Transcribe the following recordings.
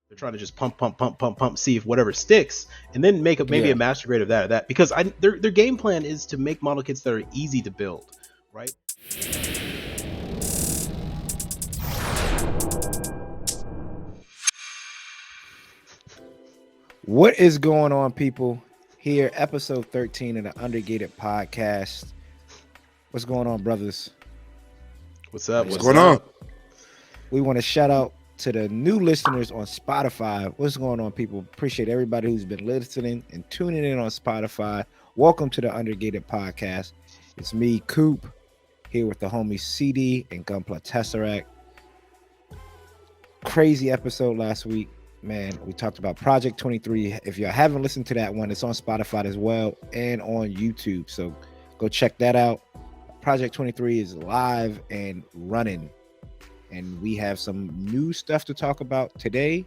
They're trying to just pump, see if whatever sticks, and then make maybe Yeah. a master grade of that. Because their game plan is to make model kits that are easy to build, right? What is going on, people? Here, episode 13 of the Undergated podcast. What's going on, brothers? What's up? What's What's going on? up? We want to shout out to the new listeners on Spotify. What's going on, people? Appreciate everybody who's been listening and tuning in on Spotify. Welcome to the Undergated podcast. It's me, Coop, here with the homies CD and Gunpla Tesseract. Crazy episode last week. Man, we talked about Project 23. If you haven't listened to that one, it's on Spotify as well and on YouTube. So go check that out. Project 23 is live and running. And we have some new stuff to talk about today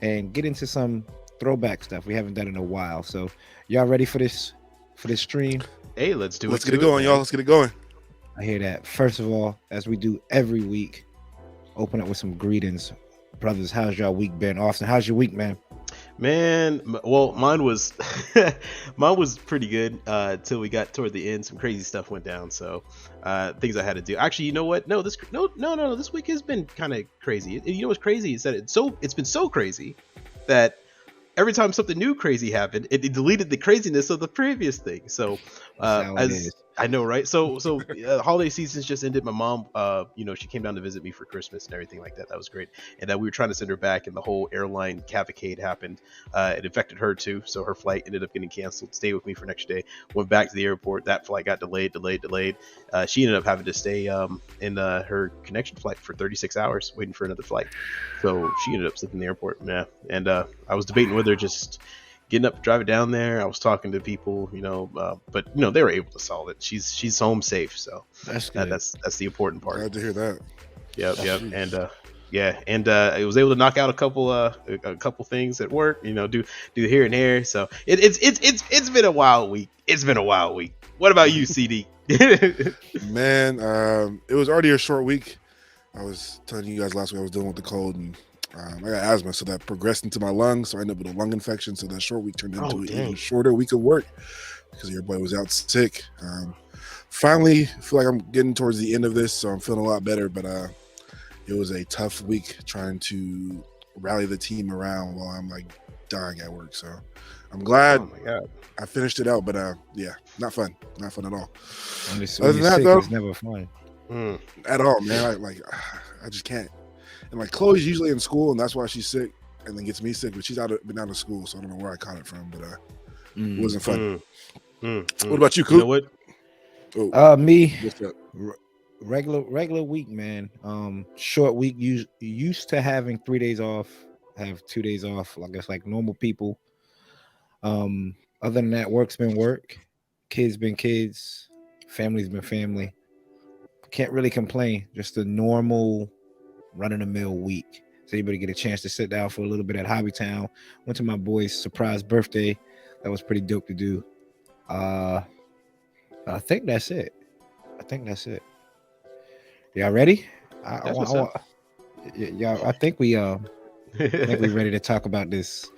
and get into some throwback stuff we haven't done in a while. So y'all ready for this stream? Hey, let's do it. Let's get it going, y'all. Let's get it going. I hear that. First of all, as we do every week, open up with some greetings. Brothers, how's y'all week been? Austen, how's your week, man? Man, well, mine was pretty good till we got toward the end. Some crazy stuff went down, so things I had to do. Actually, you know what? No, this week has been kind of crazy. You know what's crazy is that it's been so crazy that every time something new crazy happened, it deleted the craziness of the previous thing. So as I know, right? So holiday seasons just ended. My mom, she came down to visit me for Christmas and everything like that. That was great. And we were trying to send her back, and the whole airline cavalcade happened. It affected her too, so her flight ended up getting canceled. Stayed with me for next day. Went back to the airport. That flight got delayed. She ended up having to stay in her connection flight for 36 hours, waiting for another flight. So she ended up sleeping in the airport. Yeah, and I was debating whether just getting up, driving down there. I was talking to people, but they were able to solve it. She's home safe, so that's good. That's the important part. Glad to hear that. Yep. And I was able to knock out a couple things at work. Do here and there. So it's been a wild week. It's been a wild week. What about you, CD? Man, it was already a short week. I was telling you guys last week I was dealing with the cold, and I got asthma, so that progressed into my lungs. So I ended up with a lung infection. So that short week turned into an even shorter week of work because your boy was out sick. Finally, I feel like I'm getting towards the end of this, so I'm feeling a lot better. But it was a tough week trying to rally the team around while I'm like dying at work. So I'm glad I finished it out. But yeah, not fun at all. Other than that, though, it's never fun at all, man. I just can't. And like Chloe's usually in school, and that's why she's sick, and then gets me sick. But she's been out of school, so I don't know where I caught it from. But it wasn't fun. What about you, Coop? You know what? Me, regular week, man. Short week. Used to having 3 days off. Have 2 days off. I guess like normal people. Other than that, work's been work, kids been kids, family's been family. Can't really complain. Just a normal run-of-the-mill week. So anybody get a chance to sit down for a little bit at Hobbytown. Went to my boy's surprise birthday. That was pretty dope to do. I think that's it. Y'all ready? Y'all, I think we ready to talk about this.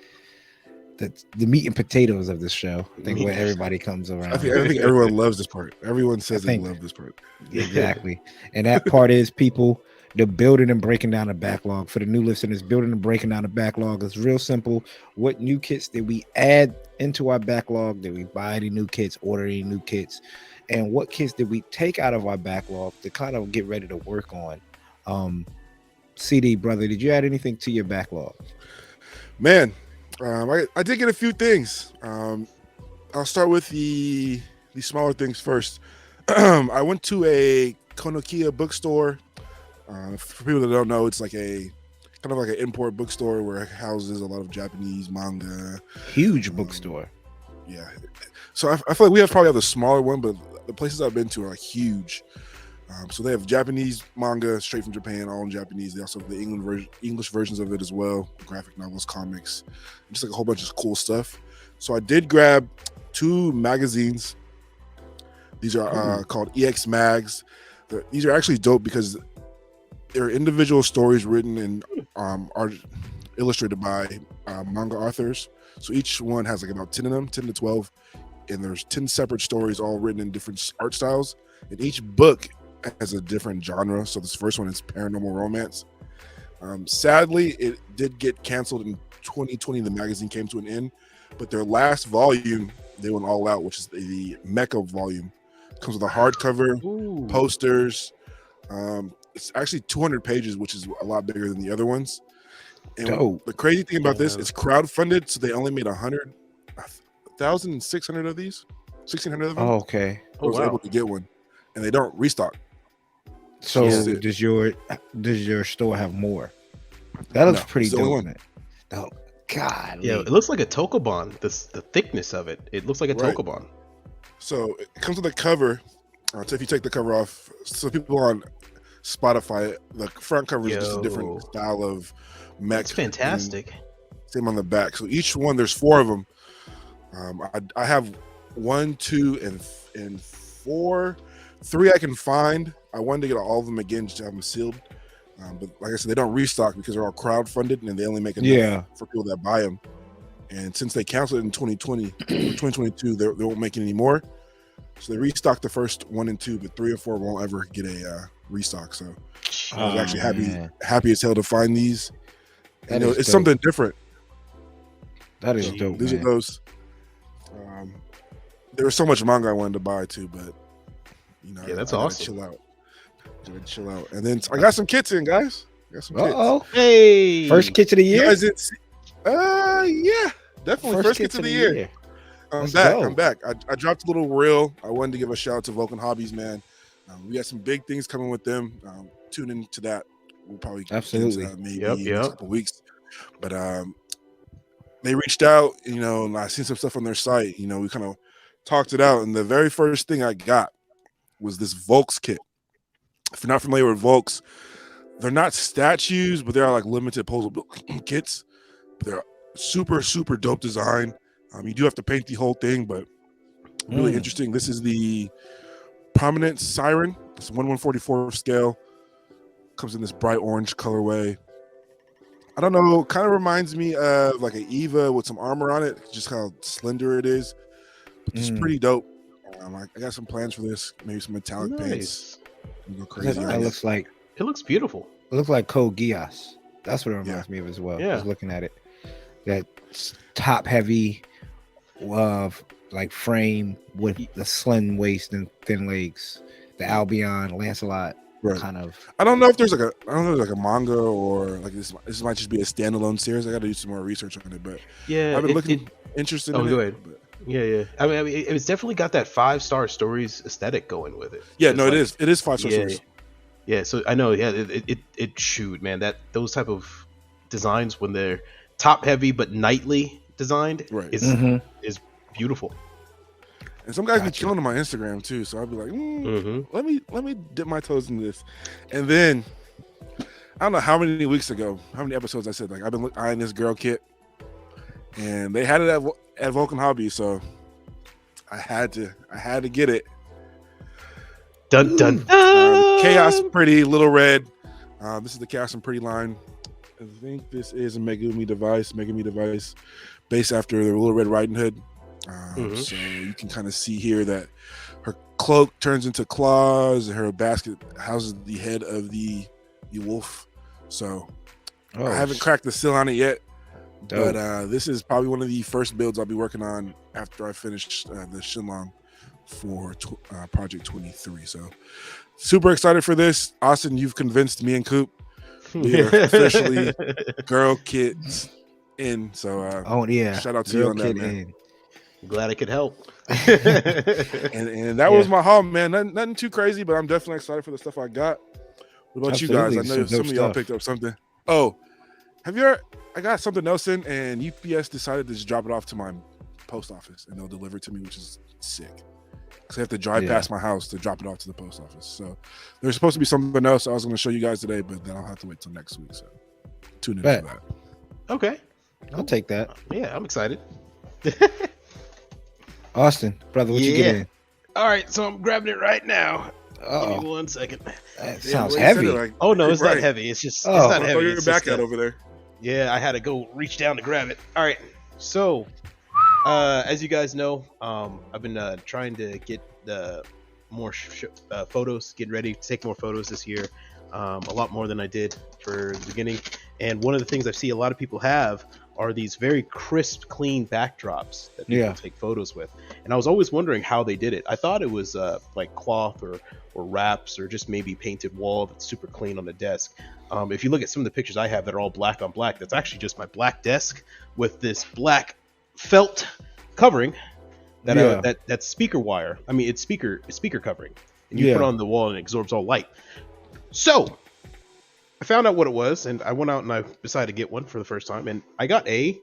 The meat and potatoes of this show. I think where everybody comes around. I think everyone loves this part. Everyone says they love this part. Exactly. And that part is people, the building and breaking down the backlog. For the new listeners, building and breaking down the backlog is real simple. What new kits did we add into our backlog? Did we buy any new kits, order any new kits? And what kits did we take out of our backlog to kind of get ready to work on? CD, brother, did you add anything to your backlog? Man, I did get a few things. I'll start with the smaller things first. I went to a Konokiya bookstore. For people that don't know, it's like a kind of like an import bookstore where it houses a lot of Japanese manga. Huge bookstore. Yeah. So I feel like we probably have the smaller one, but the places I've been to are like huge. So they have Japanese manga straight from Japan, all in Japanese. They also have the English versions of it as well, graphic novels, comics, just like a whole bunch of cool stuff. So I did grab 2 magazines. These are called EX Mags. These are actually dope because they're individual stories written in illustrated by manga authors. So each one has like about 10 of them, 10 to 12, and there's 10 separate stories all written in different art styles. And each book has a different genre. So this first one is paranormal romance. Sadly, it did get canceled in 2020. The magazine came to an end, but their last volume, they went all out, which is the Mecha volume. It comes with a hardcover, posters. It's actually 200 pages, which is a lot bigger than the other ones. And the crazy thing about this, it's crowdfunded, so they only made 1,600 of these, 1,600 of them. Oh, okay. I was able to get one, and they don't restock. So does your store have more? That looks pretty dope. Oh God. Yeah, it looks like a Tokobon. The thickness of it. It looks like a Tokobon. So it comes with a cover. So if you take the cover off, so people on Spotify, the front cover is just a different style of mech. It's fantastic. Same on the back. So each one, there's 4 of them. I have 1, 2, and 4. 3 I can find. I wanted to get all of them again just to have them sealed. But like I said, they don't restock because they're all crowdfunded and they only make enough for people that buy them. And since they canceled it in 2020, 2022, they won't make it anymore. So they restocked the first 1 and 2, but 3 or 4 won't ever get a restock. So I was actually happy as hell to find these. And it's something different. That is dope. These are those. There was so much manga I wanted to buy too, but that's awesome. Chill out. And then I got some kits in, guys. Hey, first kits of the year. Yeah, definitely first kits of the year. I'm back. I dropped a little reel. I wanted to give a shout out to Vulcan Hobbies, man. We got some big things coming with them. Tune into that. We'll probably absolutely maybe in a couple weeks. But they reached out, and I seen some stuff on their site. We kind of talked it out, and the very first thing I got was this Volks kit. If you're not familiar with Volks, they're not statues, but they're like limited posable kits. But they're super, super dope design. You do have to paint the whole thing, but really interesting. This is the Prominent Siren. It's 1/144 scale. Comes in this bright orange colorway. I don't know. Kind of reminds me of like an Eva with some armor on it. Just how slender it is. But it's pretty dope. I got some plans for this. Maybe some metallic paints. Go crazy. It looks beautiful. It looks like Code Geass. That's what it reminds me of as well. Yeah. Just looking at it. That top heavy like frame with the slim waist and thin legs. The Albion, Lancelot kind of. I don't know if there's like a manga or like this might just be a standalone series. I got to do some more research on it, but I've been looking interested in it. Go ahead. Yeah. I mean, it's definitely got that 5-star stories aesthetic going with it. Yeah, no, it is 5-star stories. Yeah, so I know. Yeah, it shoot, man. Those type of designs when they're top heavy but nightly designed is beautiful. And some guys be killing them on Instagram too, so I'll be like, let me dip my toes in this. And then I don't know how many episodes I said like I've been eyeing this girl kit, and they had it at Vulcan Hobby, so I had to get it. Dun dun. Chaos Pretty Little Red. This is the Chaos and Pretty line. I think this is a Megumi device based after the Little Red Riding Hood. So you can kind of see here that her cloak turns into claws, and her basket houses the head of the wolf. So I haven't cracked the seal on it yet, but this is probably one of the first builds I'll be working on after I finish the Shinlong for Project 23. So super excited for this. Austen, you've convinced me and Coop. We are officially girl kids in. So shout out to you on that, man. Glad I could help. and that was my haul, man. Nothing too crazy, but I'm definitely excited for the stuff I got. What about you guys? I know some of y'all picked up something. Oh, I got something else in, and UPS decided to just drop it off to my post office, and they'll deliver it to me, which is sick. Because I have to drive past my house to drop it off to the post office. So there's supposed to be something else I was going to show you guys today, but then I'll have to wait till next week. So tune in for that. Okay. I'll take that. Yeah, I'm excited. Austen, brother, what you get in? All right, so I'm grabbing it right now. Uh-oh. Give me 1 second. That sounds heavy. Oh no, it's not heavy. It's just it's not heavy. Your back out over there. Yeah, I had to go reach down to grab it. All right. So, as you guys know, I've been trying to get more photos, getting ready to take more photos this year, a lot more than I did for the beginning. And one of the things I see a lot of people have are these very crisp, clean backdrops that people take photos with. And I was always wondering how they did it. I thought it was like cloth or wraps or just maybe painted wall that's super clean on the desk. If you look at some of the pictures I have that are all black on black, that's actually just my black desk with this black felt covering that that's speaker wire. I mean, it's speaker covering, and you put it on the wall and it absorbs all light. So I found out what it was, and I went out and I decided to get one for the first time, and I got a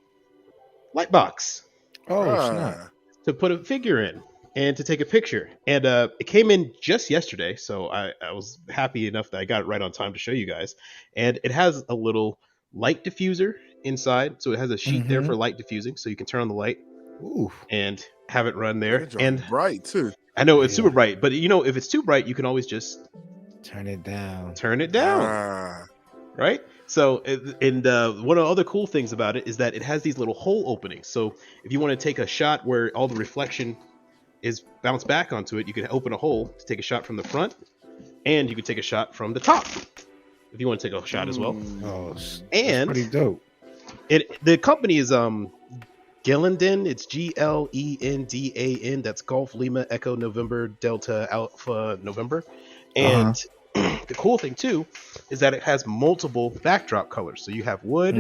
light box. Oh, snap. To put a figure in and to take a picture. And it came in just yesterday, so I was happy enough that I got it right on time to show you guys. And it has a little light diffuser inside, so it has a sheet there for light diffusing, so you can turn on the light and have it run there. And bright too. I know it's super bright, but you know, if it's too bright, you can always just turn it down. Right? So, and one of the other cool things about it is that it has these little hole openings. So if you want to take a shot where all the reflection is bounced back onto it, you can open a hole to take a shot from the front, and you can take a shot from the top if you want to take a shot as well. Oh, and pretty dope. The company is Gillendan. It's GLENDAN. That's Golf Lima Echo November Delta Alpha November. And the cool thing too is that it has multiple backdrop colors. So you have wood,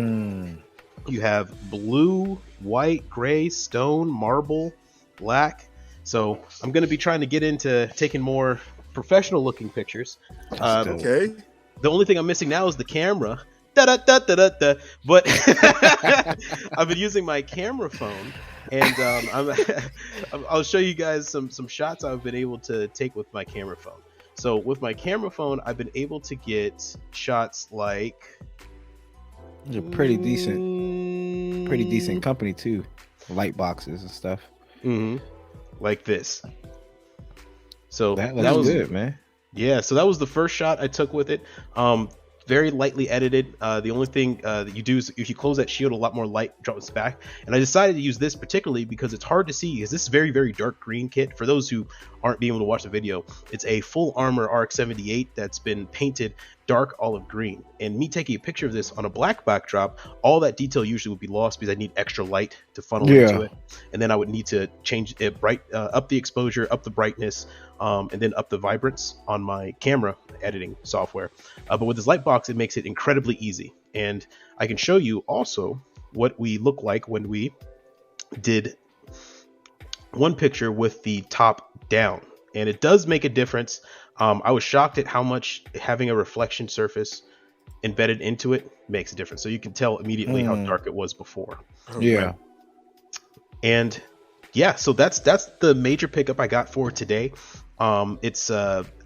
you have blue, white, gray, stone, marble, black. So I'm going to be trying to get into taking more professional looking pictures. Okay. The only thing I'm missing now is the camera. But I've been using my camera phone, and I'll show you guys some shots I've been able to take with my camera phone. So with my camera phone, I've been able to get shots like pretty decent company too, light boxes and stuff. Like this. So that was good, man. Yeah, so that was the first shot I took with it. Very lightly edited. The only thing that you do is if you close that shield, a lot more light drops back. And I decided to use this particularly because it's hard to see, because this is very, very dark green kit. For those who aren't being able to watch the video, it's a full armor RX-78 that's been painted dark olive green. And me taking a picture of this on a black backdrop, all that detail usually would be lost because I need extra light to funnel into it. And then I would need to change it up the exposure, up the brightness, and then up the vibrance on my camera editing software. But with this light box, it makes it incredibly easy. And I can show you also what we look like when we did one picture with the top down. And it does make a difference. I was shocked at how much having a reflection surface embedded into it makes a difference. So you can tell immediately how dark it was before. Yeah. And yeah, so that's the major pickup I got for today. I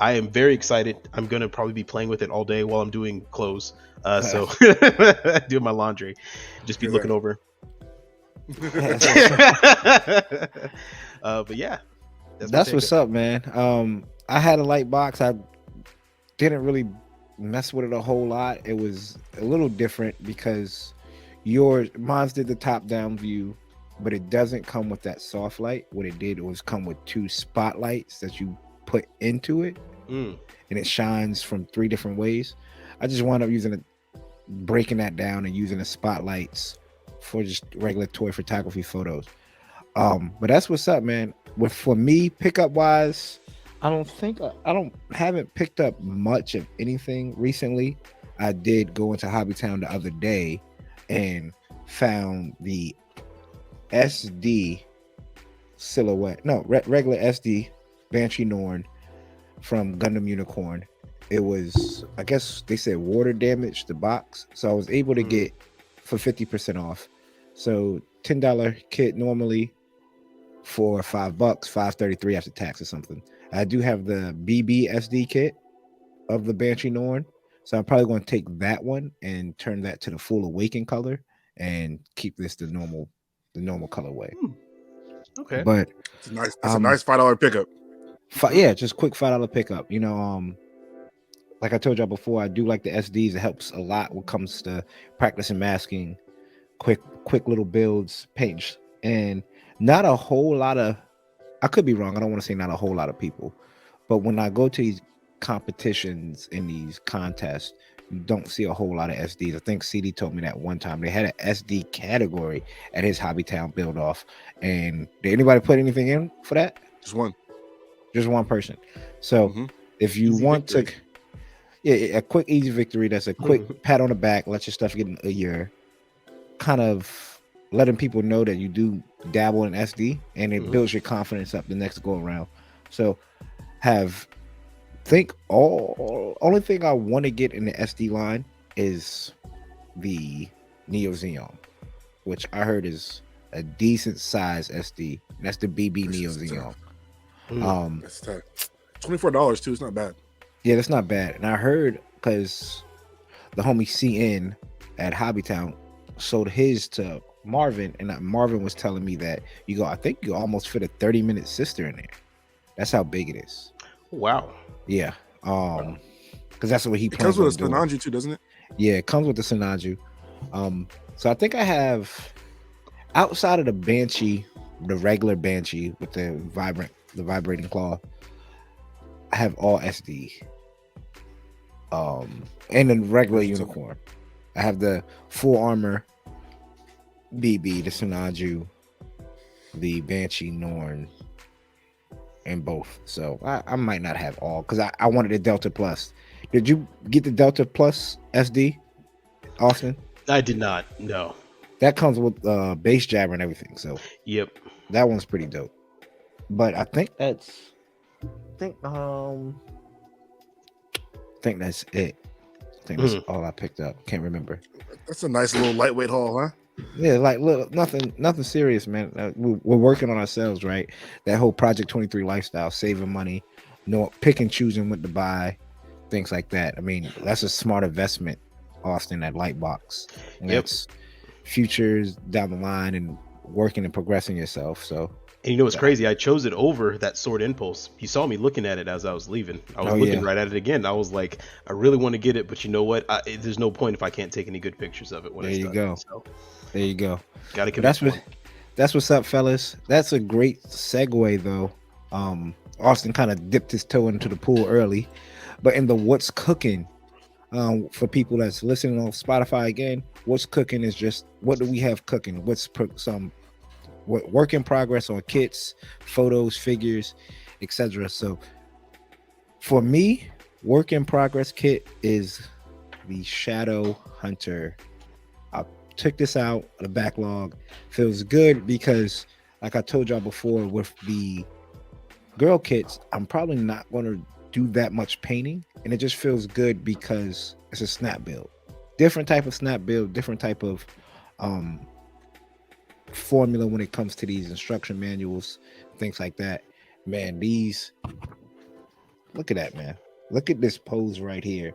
am very excited. I'm going to probably be playing with it all day while I'm doing clothes. So doing my laundry, just be looking over. But yeah, that's what's up, man. I had a light box. I didn't really mess with it a whole lot. It was a little different because mine's did the top down view, but it doesn't come with that soft light. What it did was come with 2 spotlights that you put into it, and it shines from 3 different ways. I just wound up breaking that down and using the spotlights for just regular toy photography photos. But that's what's up, man. For me, pickup wise, I haven't picked up much of anything recently. I did go into Hobbytown the other day and found the SD silhouette, regular SD Banshee Norn from Gundam Unicorn. It was, I guess they said water damaged the box, so I was able to get for 50% off. So $10 kit normally for $5, $5.33 after tax or something. I do have the BB SD kit of the Banshee Norn, so I'm probably going to take that one and turn that to the full awaken color and keep this the normal colorway. Okay, but it's nice. That's a nice $5 pickup. Yeah, just quick $5 pickup. You know, like I told y'all before, I do like the SDs. It helps a lot when it comes to practicing masking, quick little builds, paints, and not a whole lot of. I could be wrong. I don't want to say not a whole lot of people, but when I go to these competitions in these contests, you don't see a whole lot of SDs. I think CD told me that one time they had an SD category at his Hobbytown build off. And did anybody put anything in for that? Just one. Just one person. So Mhm. if you Easy want victory. to, yeah, a quick easy victory. That's a quick pat on the back. Let your stuff get in a year. Kind of letting people know that you do dabble in SD, and it builds your confidence up the next go around. So only thing I want to get in the SD line is the Neo Xeon, which I heard is a decent size SD. And that's the BB Neo That's Xeon. Mm. That's tough. $24 too. It's not bad. Yeah, that's not bad. And I heard because the homie CN at Hobbytown sold his to Marvin, and Marvin was telling me that I think you almost fit a 30-minute sister in there. That's how big it is. Wow. Yeah. Because that's what he It plans comes with a on doing. Sinanju too, doesn't it? Yeah, it comes with the Sinanju. So I think I have outside of the Banshee, the regular Banshee with the vibrating claw, I have all SD. And the regular unicorn. I have the full armor BB, the Sinanju, the Banshee Norn, and both. So I might not have all because I wanted the Delta Plus. Did you get the Delta Plus SD, Austin? I did not. No. That comes with base jabber and everything. So Yep. that one's pretty dope. But I think that's it. I think that's all I picked up. Can't remember. That's a nice little lightweight haul, huh? Yeah, like look, nothing serious, man. We're working on ourselves, right? That whole Project 23 lifestyle, saving money, pick and choosing what to buy, things like that. I mean, that's a smart investment, Austin. That light box, and that's futures down the line and working and progressing yourself. So, and you know what's crazy? I chose it over that Sword Impulse. You saw me looking at it as I was leaving. I was looking right at it again. I was like, I really want to get it, but you know what? There's no point if I can't take any good pictures of it when it's done. There you go. So. There you go. Gotta commit. That's what's up, fellas. That's a great segue, though. Austin kind of dipped his toe into the pool early, but in the what's cooking, for people that's listening on Spotify again, what's cooking is just what do we have cooking? What's what work in progress on kits, photos, figures, etc. So for me, work in progress kit is the Shadow Hunter. Took this out the backlog. Feels good because like I told y'all before with the girl kits, I'm probably not going to do that much painting, and it just feels good because it's a snap build, different type of snap build, different type of formula when it comes to these instruction manuals, things like that. Man, look at that, man. Look at this pose right here.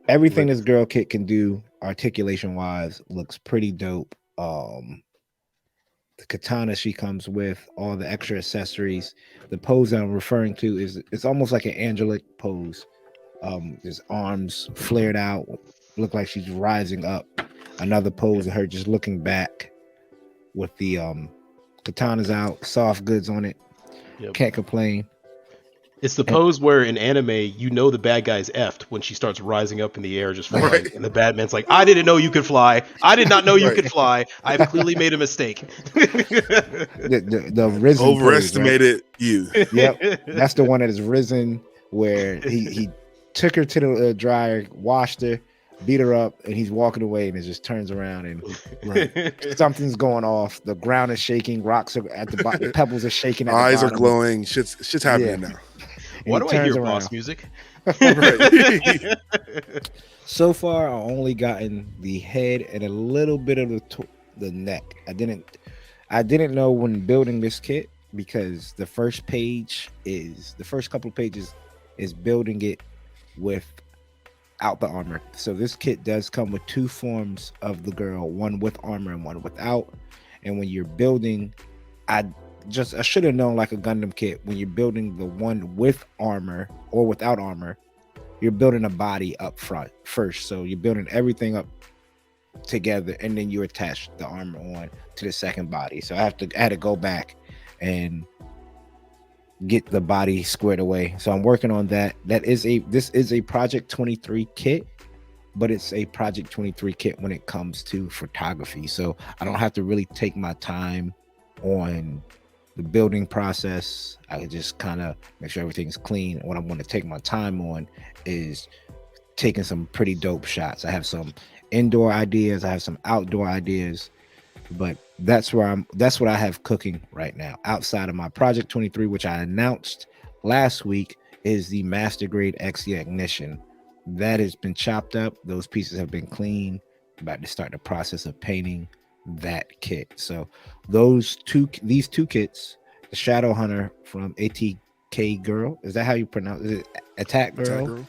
Everything this girl kit can do articulation wise looks pretty dope. The katana she comes with, all the extra accessories. The pose I'm referring to it's almost like an angelic pose. His arms flared out, look like she's rising up. Another pose of her just looking back with the katanas out, soft goods on it. Can't complain. It's the pose where in anime, the bad guy's effed when she starts rising up in the air just flying. Right. And the Batman's like, I didn't know you could fly. I did not know you could fly. I've clearly made a mistake. the risen overestimated pose, right? You. Yep. That's the one that is risen where he took her to the dryer, washed her, beat her up, and he's walking away and it just turns around and something's going off. The ground is shaking, rocks are at the bottom, pebbles are shaking at eyes the are glowing, shit's happening now. Why do I hear boss music? So far I only gotten the head and a little bit of the neck. I didn't know when building this kit because the first couple of pages is building it without the armor. So this kit does come with two forms of the girl, one with armor and one without. And when you're building, I just I should have known like a Gundam kit when you're building the one with armor or without armor, you're building a body up front first. So you're building everything up together and then you attach the armor on to the second body. So I had to go back and get the body squared away. So I'm working on that. This is a Project 23 kit, but it's a Project 23 kit when it comes to photography. So I don't have to really take my time on the building process. I can just kind of make sure everything's clean. What I'm going to take my time on is taking some pretty dope shots. I have some indoor ideas, I have some outdoor ideas, but that's what I have cooking right now. Outside of my Project 23, which I announced last week, is the Master Grade XE Ignition. That has been chopped up. Those pieces have been cleaned. I'm about to start the process of painting that kit. So these two kits, the Shadow Hunter from ATK Girl, is that how you pronounce it? Attack Girl?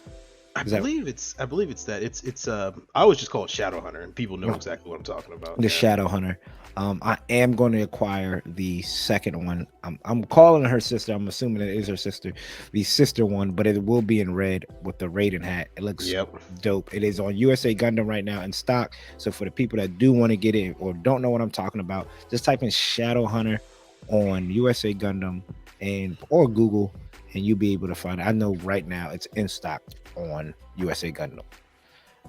I believe it's that. It's I always just call it Shadow Hunter, and people know exactly what I'm talking about. The Shadow Hunter. I am going to acquire the second one. I'm calling her sister. I'm assuming it is her sister, the sister one, but it will be in red with the Raiden hat. It looks dope. It is on USA Gundam right now in stock. So for the people that do want to get it or don't know what I'm talking about, just type in Shadow Hunter on USA Gundam or Google, and you'll be able to find it. I know right now it's in stock on USA Gundam.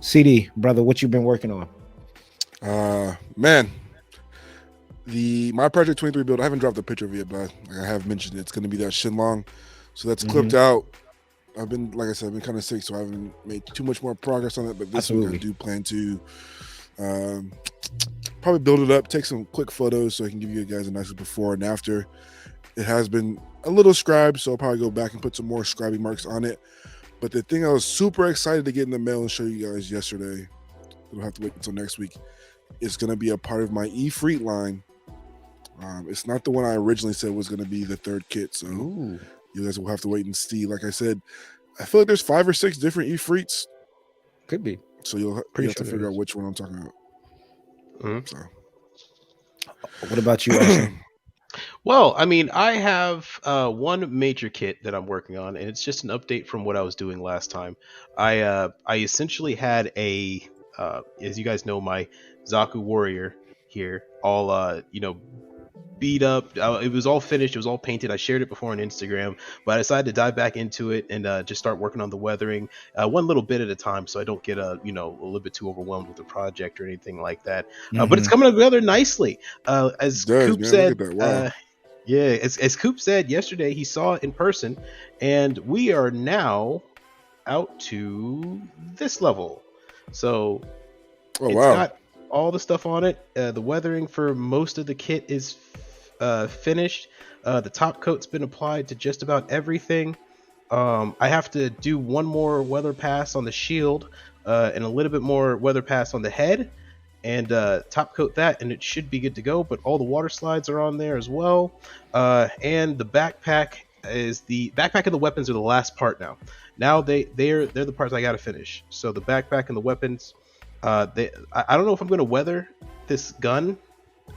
CD, brother, what you been working on? Man, my Project 23 build, I haven't dropped a picture of it, but I have mentioned it's going to be that Shinlong. So that's clipped out. I've been, like I said, I've been kind of sick, so I haven't made too much more progress on it. But this week I do plan to probably build it up, take some quick photos so I can give you guys a nice before and after. It has been a little scribed, so I'll probably go back and put some more scribing marks on it. But the thing I was super excited to get in the mail and show you guys yesterday, we'll have to wait until next week, is going to be a part of my E-Freet line. It's not the one I originally said was going to be the third kit, so you guys will have to wait and see. Like I said, I feel like there's 5 or 6 different E-Freets. Could be. So you'll have to figure out which one I'm talking about. So, what about you, Austen? Well, I mean, I have one major kit that I'm working on, and it's just an update from what I was doing last time. I essentially had as you guys know, my Zaku warrior here, all beat up. It was all finished. It was all painted. I shared it before on Instagram, but I decided to dive back into it and just start working on the weathering one little bit at a time, so I don't get a little bit too overwhelmed with the project or anything like that. But it's coming together nicely. As Coop said. Yeah, as Coop said yesterday, he saw it in person, and we are now out to this level. So it's got all the stuff on it. The weathering for most of the kit is finished. The top coat's been applied to just about everything. I have to do one more weather pass on the shield and a little bit more weather pass on the head, and top coat that, and it should be good to go. But all the water slides are on there as well, and the backpack and the weapons are the last part now. They're the parts I gotta finish. So the backpack and the weapons, I don't know if I'm gonna weather this gun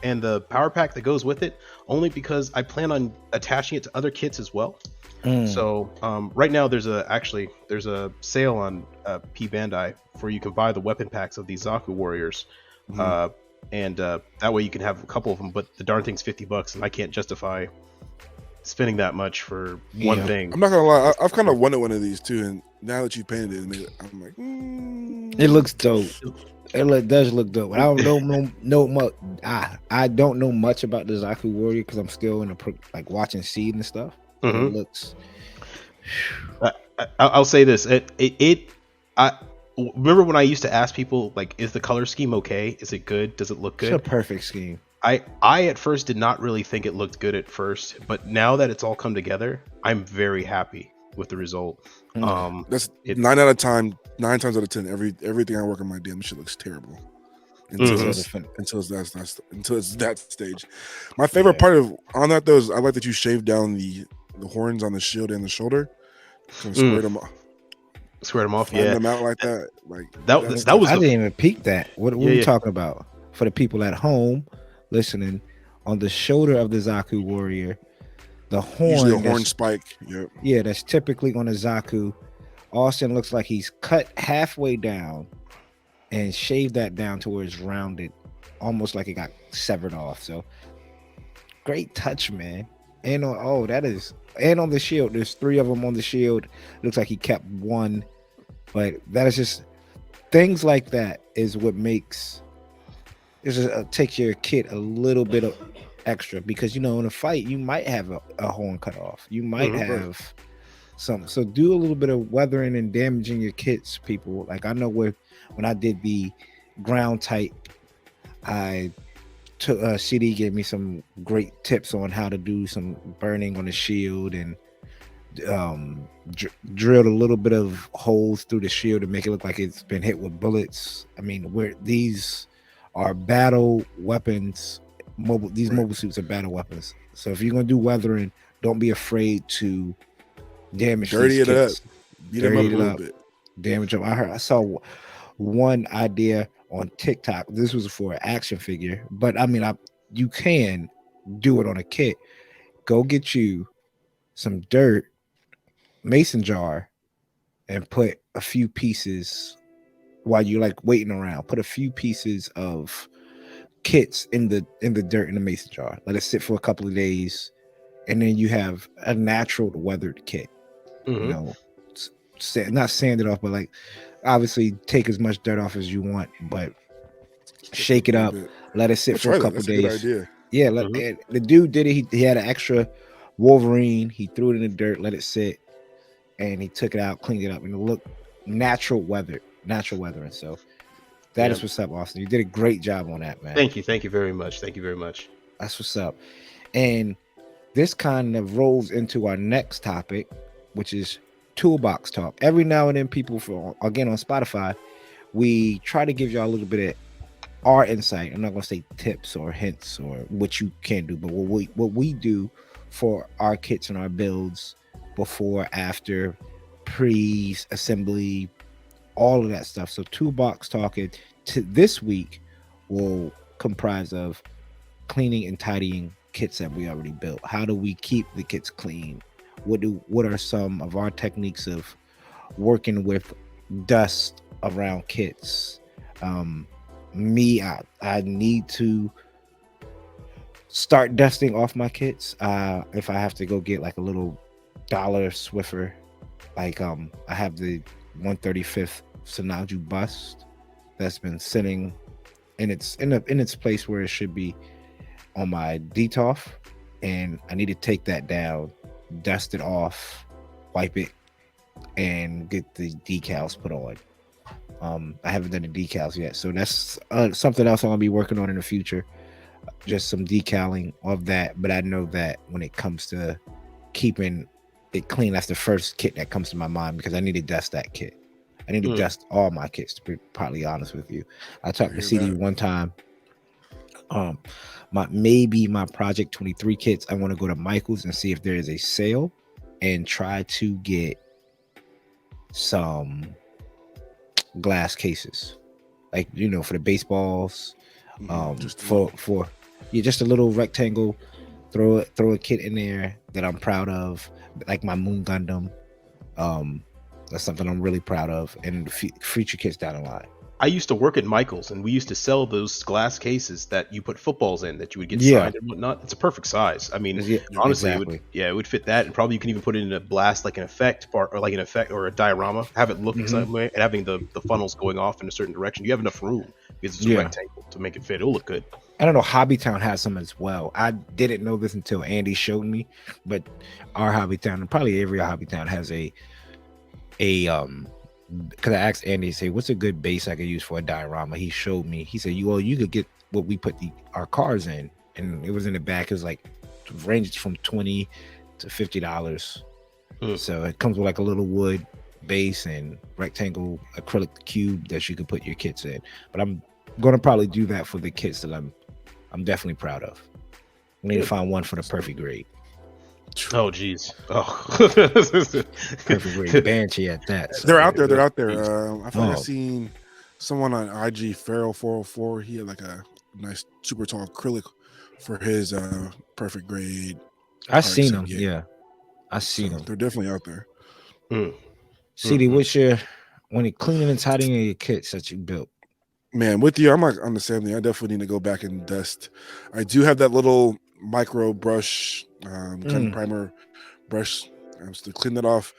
and the power pack that goes with it, only because I plan on attaching it to other kits as well. So right now there's a sale on P Bandai where you can buy the weapon packs of these Zaku warriors. And that way you can have a couple of them, but the darn thing's $50 and I can't justify spending that much for one thing. I'm not gonna lie, I've kind of wanted one of these too, and now that you painted it, I'm like, it looks dope. It does look dope. I don't know much. I don't know much about the Zaku warrior because I'm still in watching Seed and stuff. It looks. I'll say this. I remember when I used to ask people, like, is the color scheme okay? Is it good? Does it look good? It's a perfect scheme. I at first did not really think it looked good at first, but now that it's all come together, I'm very happy with the result. That's 9 times out of 10. Everything I work on my damn shit looks terrible until it's that stage. My favorite part on that though is I like that you shaved down the horns on the shield and the shoulder, and squared them off. Them out like that. Like that was. I didn't even peek that. What are we talking about for the people at home listening? on the shoulder of the Zaku warrior, the Usually a horn horn spike. Yep. that's typically on a Zaku. Austen looks like he's cut halfway down and shaved that down to where it's rounded, almost like it got severed off. So great touch, man. And on and on the shield, there's 3 of them on the shield. Looks like he kept 1, but that is just things like that is what makes takes your kit a little bit of extra, because in a fight you might have a horn cut off, you might have something. So do a little bit of weathering and damaging your kits, people. Like I know when I did the ground type, I took CD gave me some great tips on how to do some burning on the shield, and drilled a little bit of holes through the shield to make it look like it's been hit with bullets. I mean, where these are battle weapons, mobile suits are battle weapons. So if you're gonna do weathering, don't be afraid to damage Dirty these it kits. up. Beat them up a little bit. Damage them. I saw one idea on TikTok. This was for an action figure, but I mean, you can do it on a kit. Go get you some dirt, mason jar, and put a few pieces while you're like waiting around. Put a few pieces of kits in the dirt in the mason jar. Let it sit for a couple of days, and then you have a natural weathered kit. Not sand it off, but like obviously take as much dirt off as you want, but shake it up, let it sit for a couple days. That's a good idea. Yeah, the dude did it. He had an extra Wolverine. He threw it in the dirt, let it sit, and he took it out, cleaned it up, and it looked natural weathering. So that is what's up, Austen. You did a great job on that, man. Thank you very much. That's what's up. And this kind of rolls into our next topic, which is toolbox talk. Every now and then, people on Spotify, we try to give y'all a little bit of our insight. I'm not going to say tips or hints or what you can do, but what we do for our kits and our builds before, after, pre-assembly, all of that stuff. So toolbox talking to this week will comprise of cleaning and tidying kits that we already built. How do we keep the kits clean? What are some of our techniques of working with dust around kits? I need to start dusting off my kits. If I have to go get like a little dollar Swiffer, like I have the 135th Sanaju bust that's been sitting in its place where it should be on my DTOF, and I need to take that down, dust it off, wipe it, and get the decals put on. I haven't done the decals yet, so that's something else I'm gonna be working on in the future. Just some decaling of that. But I know that when it comes to keeping it clean, that's the first kit that comes to my mind, because I need to dust that kit. I need to dust all my kits, to be probably honest with you. I talked to CD one time. My Project 23 kits, I want to go to Michael's and see if there is a sale and try to get some glass cases, like for the baseballs, just a little rectangle. Throw a kit in there that I'm proud of, like my Moon Gundam. That's something I'm really proud of, and future kits down the line. I used to work at Michael's, and we used to sell those glass cases that you put footballs in that you would get signed and whatnot. It's a perfect size. I mean, honestly, exactly. It would fit that, and probably you can even put it in a blast, like an effect part, or like an effect or a diorama. Have it look some way, and having the funnels going off in a certain direction. You have enough room because it's a rectangle to make it fit. It'll look good. I don't know. Hobbytown has some as well. I didn't know this until Andy showed me, but our Hobbytown, and probably every Hobbytown, has a because I asked Andy, say, what's a good base I could use for a diorama? He showed me. He said, you could get what we put our cars in, and it was in the back. It was like ranged from $20 to $50. So it comes with like a little wood base and rectangle acrylic cube that you could put your kits in. But I'm gonna probably do that for the kits that I'm definitely proud of. We need to find one for the perfect grade. Oh geez. Perfect grade Banshee at that. So they're out there. I thought I seen someone on IG, Pharaoh 404. He had like a nice super tall acrylic for his perfect grade. I seen them. 178. Yeah, I seen So them. they're definitely out there. CD, what's your when it cleaning and tidying your kits that you built? Man, with you, I'm like on the same thing. I definitely need to go back and dust. I do have that little micro brush, gun primer brush. I'm just to clean that off.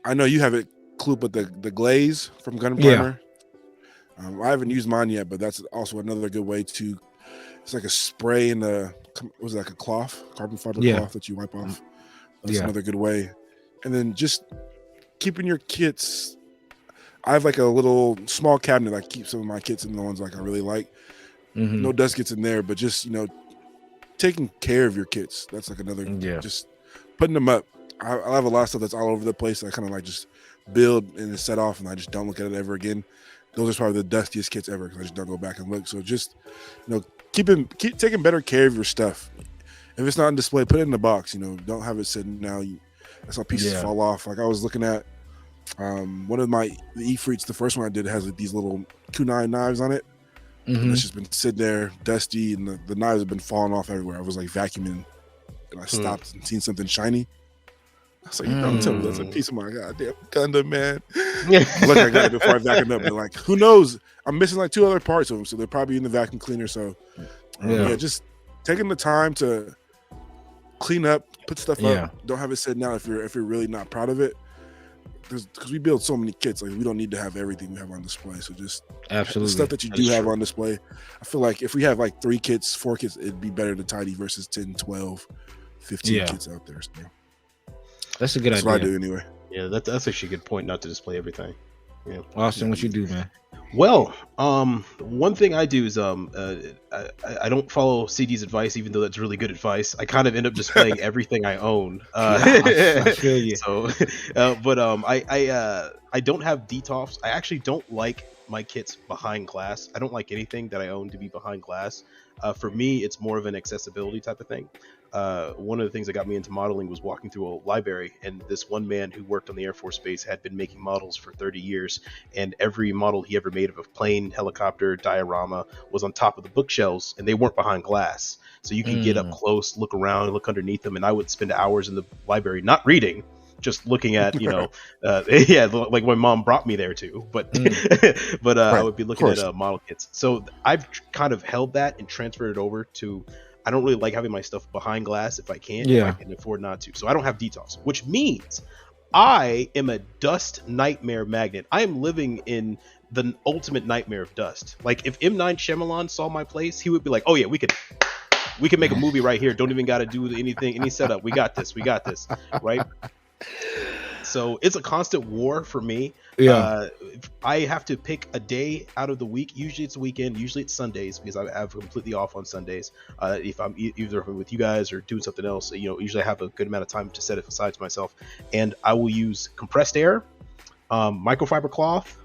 I know you have it, Coop, with the glaze from gun primer. I haven't used mine yet, but that's also another good way to. It's like a spray in the. Was it like a cloth, carbon fiber cloth that you wipe off? That's another good way. And then just keeping your kits. I have like a little small cabinet. I keep some of my kits and the ones like I really like. No dust gets in there, but just taking care of your kits. That's like another. Just putting them up. I have a lot of stuff that's all over the place. I kind of like just build and set off, and I just don't look at it ever again. Those are probably the dustiest kits ever because I just don't go back and look. So just keep taking better care of your stuff. If it's not on display, put it in the box. Don't have it sitting now. That's how pieces fall off. Like I was looking at one of the E-Freets, the first one I did has like these little kunai knives on it. And it's just been sitting there dusty, and the knives have been falling off everywhere. I was like vacuuming, and I stopped and seen something shiny. I was like, don't tell me that's a piece of my goddamn Gundam, man. Look, I got it before I vacuumed up. But like, who knows? I'm missing like 2 other parts of them, so they're probably in the vacuum cleaner. So just taking the time to clean up, put stuff up. Don't have it sitting out if you're really not proud of it. Because we build so many kits, like we don't need to have everything we have on display. So just the stuff that you do have on display. I feel like if we have like 3 kits, 4 kits, it'd be better to tidy versus 10, 12, 15 kits out there. So that's a good idea. That's what I do anyway. Yeah, that's actually a good point, not to display everything. Yeah. Austen, what you do, man? Well, one thing I do is I don't follow CD's advice, even though that's really good advice. I kind of end up displaying everything I own. I feel you. So, but I don't have DTOFs. I actually don't like my kits behind glass. I don't like anything that I own to be behind glass. For me, it's more of an accessibility type of thing. One of the things that got me into modeling was walking through a library, and this one man who worked on the Air Force Base had been making models for 30 years, and every model he ever made of a plane, helicopter, diorama was on top of the bookshelves, and they weren't behind glass. So you can get up close, look around, look underneath them, and I would spend hours in the library not reading, just looking at, like my mom brought me there too, but right, I would be looking at model kits. So I've kind of held that and transferred it over to, I don't really like having my stuff behind glass if I can, if I can afford not to. So I don't have DTOFs, which means I am a dust nightmare magnet. I am living in the ultimate nightmare of dust. Like if M. Night Shyamalan saw my place, he would be like, oh yeah, we can make a movie right here. Don't even got to do anything, any setup. We got this, right? So it's a constant war for me. I have to pick a day out of the week. Usually it's a weekend. Usually it's Sundays because I have completely off on Sundays. If I'm either with you guys or doing something else, usually I have a good amount of time to set it aside to myself. And I will use compressed air, microfiber cloth.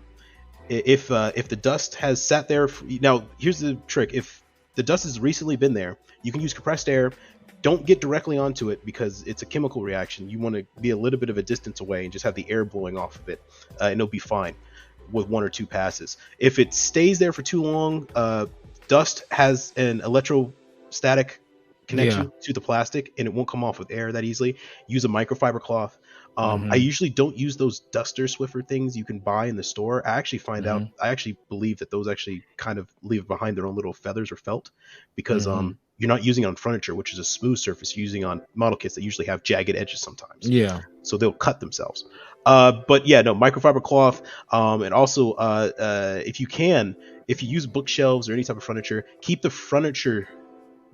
If the dust has sat there, now here's the trick. If the dust has recently been there, you can use compressed air. Don't get directly onto it because it's a chemical reaction. You want to be a little bit of a distance away and just have the air blowing off of it, and it'll be fine with 1 or 2 passes. If it stays there for too long, dust has an electrostatic connection to the plastic, and it won't come off with air that easily. Use a microfiber cloth. I usually don't use those duster Swiffer things you can buy in the store. I actually find out, I actually believe that those actually kind of leave behind their own little feathers or felt, because you're not using it on furniture, which is a smooth surface. You're using on model kits that usually have jagged edges sometimes. So they'll cut themselves. But yeah, no, microfiber cloth. And also, if you use bookshelves or any type of furniture, keep the furniture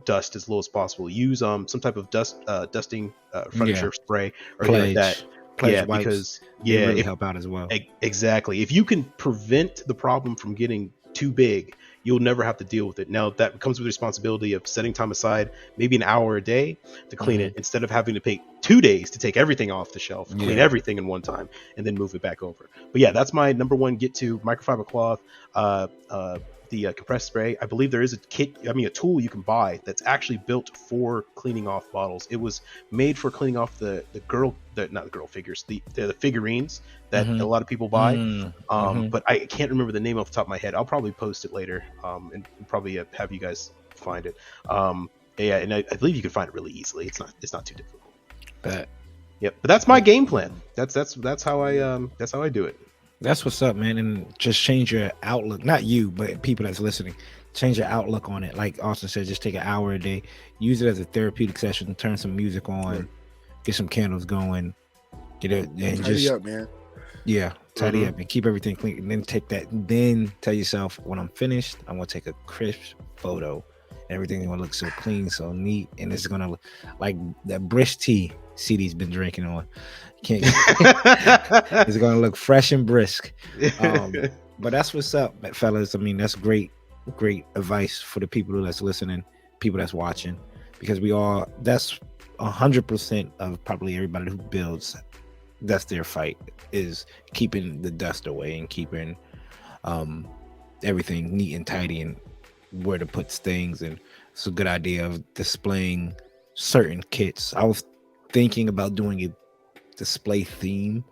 dust as low as possible. Use some type of dusting furniture spray or anything like that. Because they really help out as well. Exactly. If you can prevent the problem from getting too big, you'll never have to deal with it. Now that comes with the responsibility of setting time aside, maybe an hour a day to clean it, instead of having to take 2 days to take everything off the shelf, clean everything in one time, and then move it back over. But yeah, that's my number one get to: microfiber cloth, the compressed spray. I believe there is a kit, a tool you can buy that's actually built for cleaning off bottles. It was made for cleaning off not the girl figures, the figurines that a lot of people buy. But I can't remember the name off the top of my head. I'll probably post it later, and probably have you guys find it. Yeah, and I believe you can find it really easily. It's not too difficult. But yep, but that's my game plan. That's how I do it. That's what's up, man. And just change your outlook. Not you, but people that's listening. Change your outlook on it. Like Austen said, just take an hour a day. Use it as a therapeutic session. Turn some music on. Get some candles going. Get it and tidy up, man. Yeah, tidy up and keep everything clean. And then take that. Then tell yourself, when I'm finished, I'm gonna take a crisp photo. Everything's gonna look so clean, so neat, and it's gonna look like that Brish tea CD's been drinking on. Can't it's gonna look fresh and brisk. But that's what's up, fellas. I mean, that's great advice for the people that's listening, people that's watching, because that's 100% of probably everybody who builds. That's their fight, is keeping the dust away and keeping everything neat and tidy and where to put things. And it's a good idea of displaying certain kits. I was thinking about doing a display theme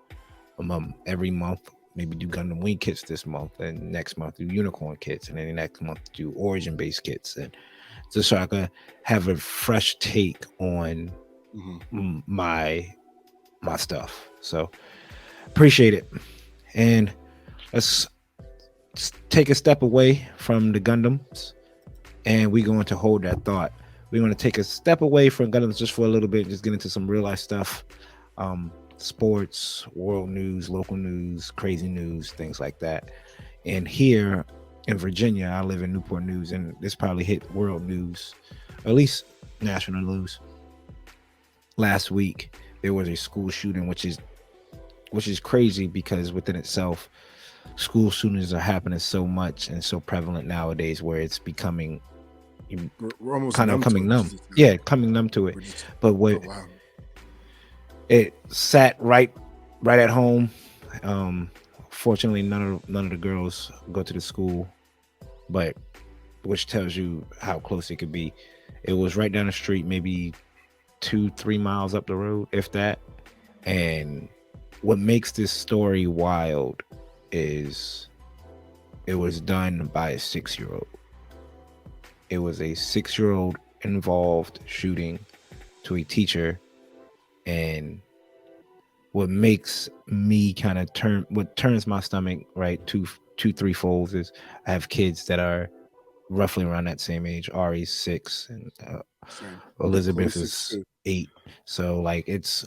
every month. Maybe do Gundam Wing kits this month, and next month do Unicorn kits, and then next month do Origin based kits, and just so I can have a fresh take on my stuff. So appreciate it. And let's take a step away from the Gundams, and we're going to hold that thought. We're going to take a step away from Gundams just for a little bit, just get into some real life stuff, sports, world news, local news, crazy news, things like that. And here in Virginia, I live in Newport News, and this probably hit world news, at least national news. Last week, there was a school shooting, which is crazy, because within itself, school shootings are happening so much and so prevalent nowadays, where it's becoming kind of coming numb. Yeah, coming numb to it. But what it sat right at home. Fortunately, none of the girls go to the school, but which tells you how close it could be. It was right down the street, maybe 2-3 miles up the road, if that. And what makes this story wild is it was done by a 6-year-old. It was a 6-year-old involved shooting to a teacher. And what makes me kind of what turns my stomach right two-three folds is I have kids that are roughly around that same age. Ari's 6 and Elizabeth is 8. So like it's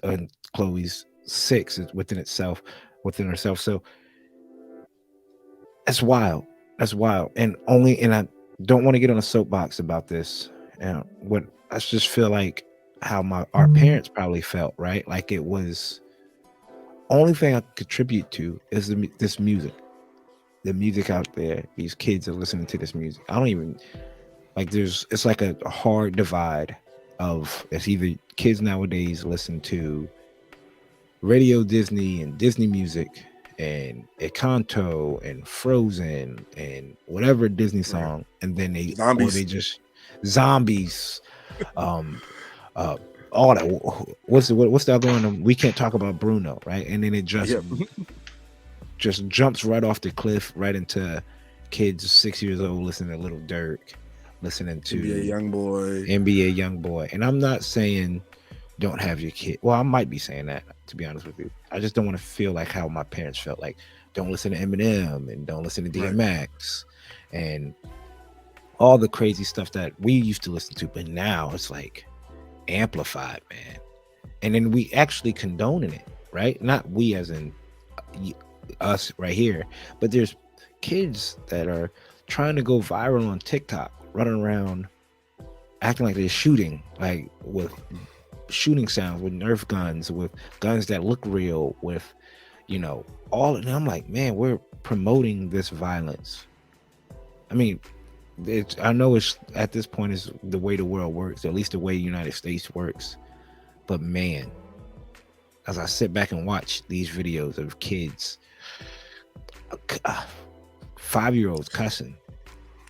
Chloe's 6 within herself. So that's wild. And I don't want to get on a soapbox about this. And what I just feel like how our parents probably felt, right? Like it was only thing I contribute to is this music. The music out there, these kids are listening to this music. I don't even like it's like a hard divide of it's either kids nowadays listen to Radio Disney and Disney music and Encanto and Frozen and whatever Disney song, and then they just zombies, all that. What's the other one? We Can't Talk About Bruno, right? And then it just jumps right off the cliff right into kids 6 years old listening to Little Durk, listening to NBA Youngboy. And I'm not saying don't have your kid. Well, I might be saying that, to be honest with you. I just don't want to feel like how my parents felt. Like, don't listen to Eminem and don't listen to DMX and all the crazy stuff that we used to listen to. But now it's like amplified, man. And then we actually condoning it, right? Not we as in us right here, but there's kids that are trying to go viral on TikTok, running around acting like they're shooting, like with shooting sounds, with Nerf guns, with guns that look real, with all. And I'm like, man, we're promoting this violence. I mean, I know it's at this point is the way the world works, at least the way the United States works. But man, as I sit back and watch these videos of kids, 5-year-olds cussing,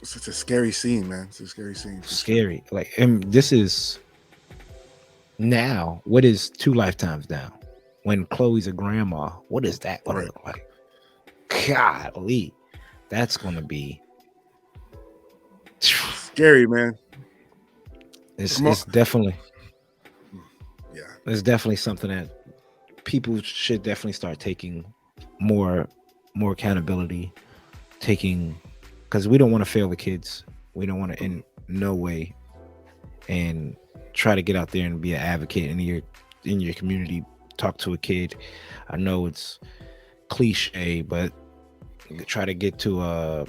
It's a scary scene, man. It's a scary scene. Scary. Like, and this is now. What is 2 lifetimes now? When Chloe's a grandma, what is that gonna look like? Golly, that's gonna be scary, man. It's definitely, yeah. It's definitely something that people should definitely start taking more accountability, because we don't want to fail the kids. We don't want to in no way, and try to get out there and be an advocate in your community. Talk to a kid. I know it's cliche, but try to get to a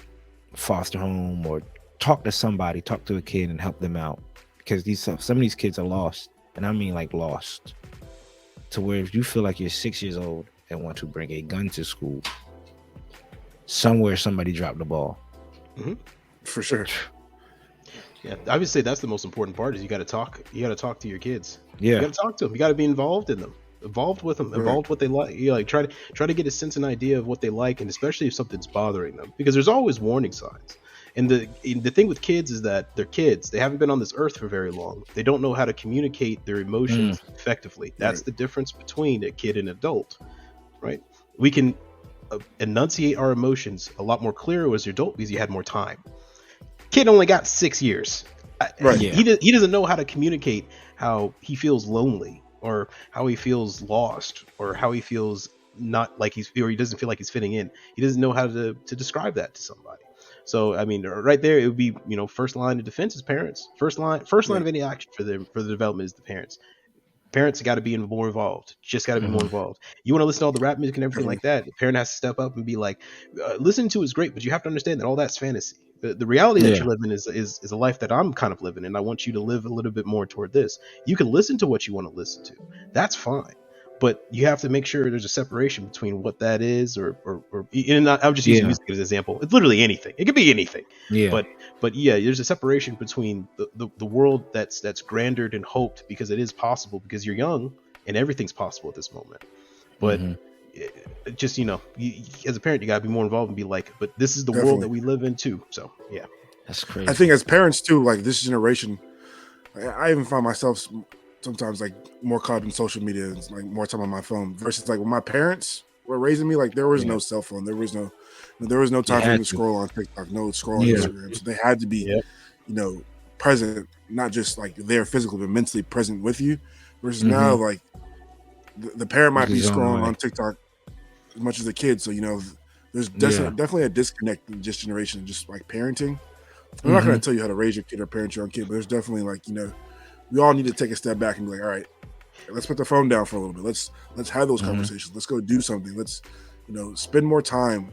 foster home or talk to a kid and help them out, because some of these kids are lost, and I mean like lost to where if you feel like you're 6 years old and want to bring a gun to school, somewhere somebody dropped the ball. For sure. Yeah, I would say that's the most important part is you got to talk to your kids. Yeah, you got to talk to them. You got to be involved in them, involved with them, involved what they like. You like try to get a sense and idea of what they like, and especially if something's bothering them, because there's always warning signs. And the thing with kids is that they're kids. They haven't been on this earth for very long. They don't know how to communicate their emotions effectively. That's the difference between a kid and an adult, right? We can enunciate our emotions a lot more clear as an adult because you had more time. Kid only got 6 years. He doesn't know how to communicate how he feels lonely, or how he feels lost, or how he feels not like or he doesn't feel like he's fitting in. He doesn't know how to describe that to somebody. So I mean, right there, it would be, first line of defense is parents. First line of any action for the development is the parents. Parents got to be more involved. Just got to be more involved. You want to listen to all the rap music and everything like that. The parent has to step up and be like, listening to is great, but you have to understand that all that's fantasy. The reality that you're living is a life that I'm kind of living, and I want you to live a little bit more toward this. You can listen to what you want to listen to. That's fine. But you have to make sure there's a separation between what that is, or and I'm just using music as an example. It's literally anything. It could be anything. Yeah. But yeah, there's a separation between the world that's grandered and hoped because it is possible because you're young and everything's possible at this moment. But just as a parent, you gotta be more involved and be like, but this is the world that we live in too. So yeah, that's crazy. I think as parents too, like this generation, I even find myself sometimes like more caught up in social media and like more time on my phone versus like when my parents were raising me, like there was no cell phone, there was no time for me to scroll on TikTok, no scroll on Instagram. So they had to be, present, not just like there physically, but mentally present with you. Versus now, like the parent might be scrolling on TikTok as much as the kid. So there's definitely a disconnect in this generation, just like parenting. I'm not going to tell you how to raise your kid or parent your own kid, but there's definitely like we all need to take a step back and be like, all right, let's put the phone down for a little bit. Let's have those conversations. Let's go do something. Let's spend more time,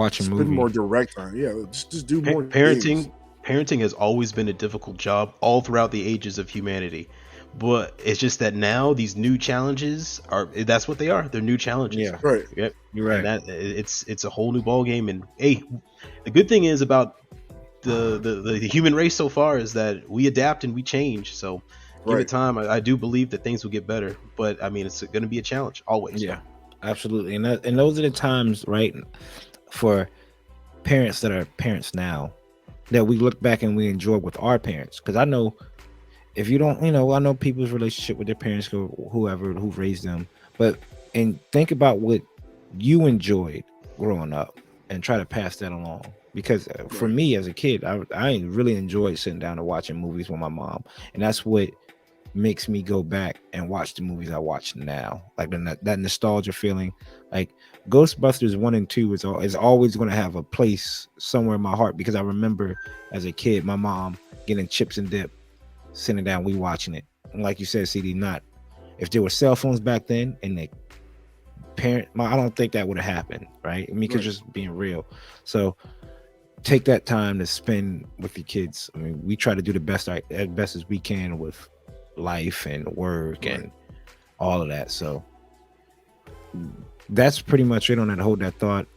spend more direct time. Yeah, just do more. Parenting has always been a difficult job all throughout the ages of humanity, but it's just that now these new challenges that's what they are. They're new challenges. Yeah, right. Yep. You're right. And it's a whole new ball game. And hey, the good thing is about the human race so far is that we adapt and we change. So give it time. I do believe that things will get better, but I mean, it's going to be a challenge always. Yeah, absolutely. And those are the times, right, for parents that are parents now that we look back and we enjoy with our parents. Because I know if you don't, I know people's relationship with their parents or whoever who raised them, and think about what you enjoyed growing up and try to pass that along. Because for me as a kid, I really enjoyed sitting down and watching movies with my mom, and that's what makes me go back and watch the movies I watch now. Like that nostalgia feeling. Like Ghostbusters 1 and 2 is always going to have a place somewhere in my heart, because I remember as a kid my mom getting chips and dip, sitting down, we watching it. And like you said, CD, not if there were cell phones back then and the parent, I don't think that would have happened, right? I mean, because just being real. So take that time to spend with your kids. I mean, we try to do the best as we can with life and work and all of that. So that's pretty much it on that. Hold that thought.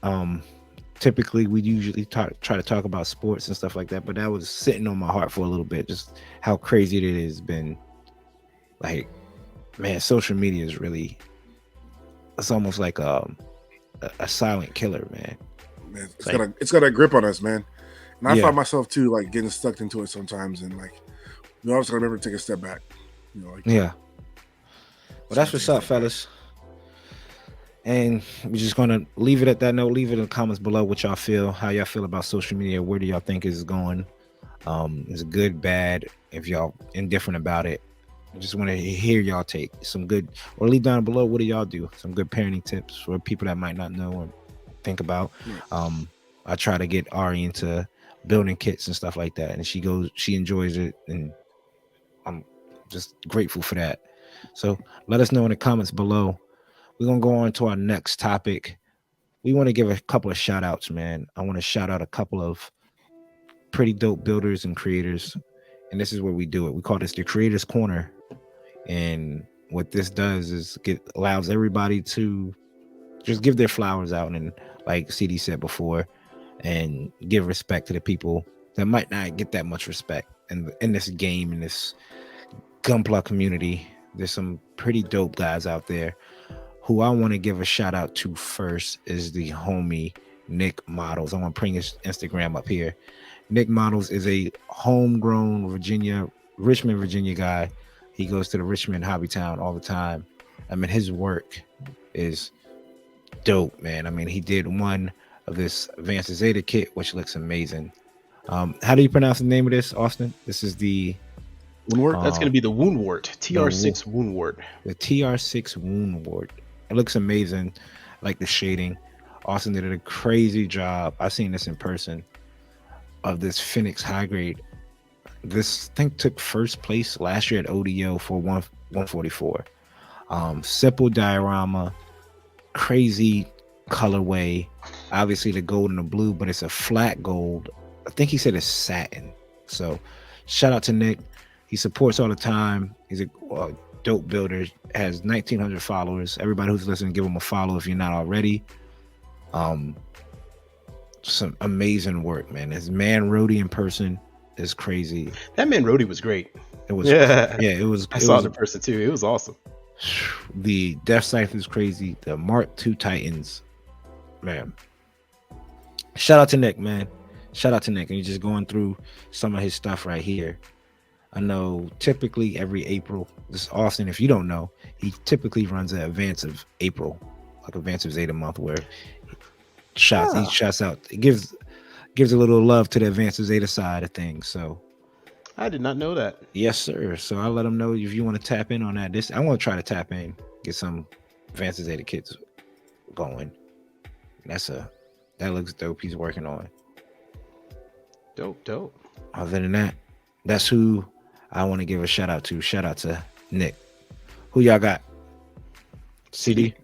Typically we usually try to talk about sports and stuff like that, but that was sitting on my heart for a little bit, just how crazy it has been. Like, man, social media is really, it's almost like a silent killer, man. It's got a grip on us, man. And I find myself too like getting stuck into it sometimes, and like you always gotta remember to take a step back. You know, like Well, that's what's up, fellas. And we're just gonna leave it at that note. Leave it in the comments below what y'all feel, how y'all feel about social media. Where do y'all think it's going? Is it good, bad? If y'all indifferent about it, I just want to hear y'all take some good, or leave down below. What do y'all do? Some good parenting tips for people that might not know or think about. I try to get Ari into building kits and stuff like that, and she enjoys it, and I'm just grateful for that. So let us know in the comments below. We're gonna go on to our next topic. We want to give a couple of shout outs, man. I want to shout out a couple of pretty dope builders and creators, and this is where we do it. We call this the Creators Corner, and what this does is allows everybody to just give their flowers out, and like CD said before, and give respect to the people that might not get that much respect in this game, in this Gunpla community. There's some pretty dope guys out there. Who I want to give a shout out to first is the homie Nick Models. I want to bring his Instagram up here. Nick Models is a homegrown Richmond, Virginia guy. He goes to the Richmond Hobby Town all the time. I mean, his work is dope, man. I mean, he did one of this Advanced Zeta kit, which looks amazing. How do you pronounce the name of this, Austen? This is the Woundwort. That's going to be the Woundwort. TR6 Woundwort. The TR6 Woundwort. It looks amazing. I like the shading. Austen did a crazy job. I've seen this in person of this Phoenix high grade. This thing took first place last year at ODO for 144. Simple diorama, crazy colorway. Obviously the gold and the blue, but it's a flat gold. I think he said it's satin. So shout out to Nick. He supports all the time. He's a dope builder. Has 1,900 followers. Everybody who's listening, give him a follow if you're not already. Some amazing work, man. His man Rhodey in person is crazy. That man Rhodey was great. It was it was. I saw it in person too. It was awesome. The Death Cipher is crazy. The Mark II Titans, man. Shout out to Nick, man. Shout out to Nick. And you're just going through some of his stuff right here. I know typically every April, this is Austen, if you don't know, he typically runs an Advance of April, like Advance of Zeta month, where he shots out, it gives a little love to the Advance of Zeta side of things. So I did not know that. Yes, sir. So I'll let them know if you want to tap in on that. I want to try to tap in, get some Advance of Zeta kits going. That looks dope. He's working on. Dope. Other than that, that's who I want to give a shout out to. Shout out to Nick. Who y'all got? CD?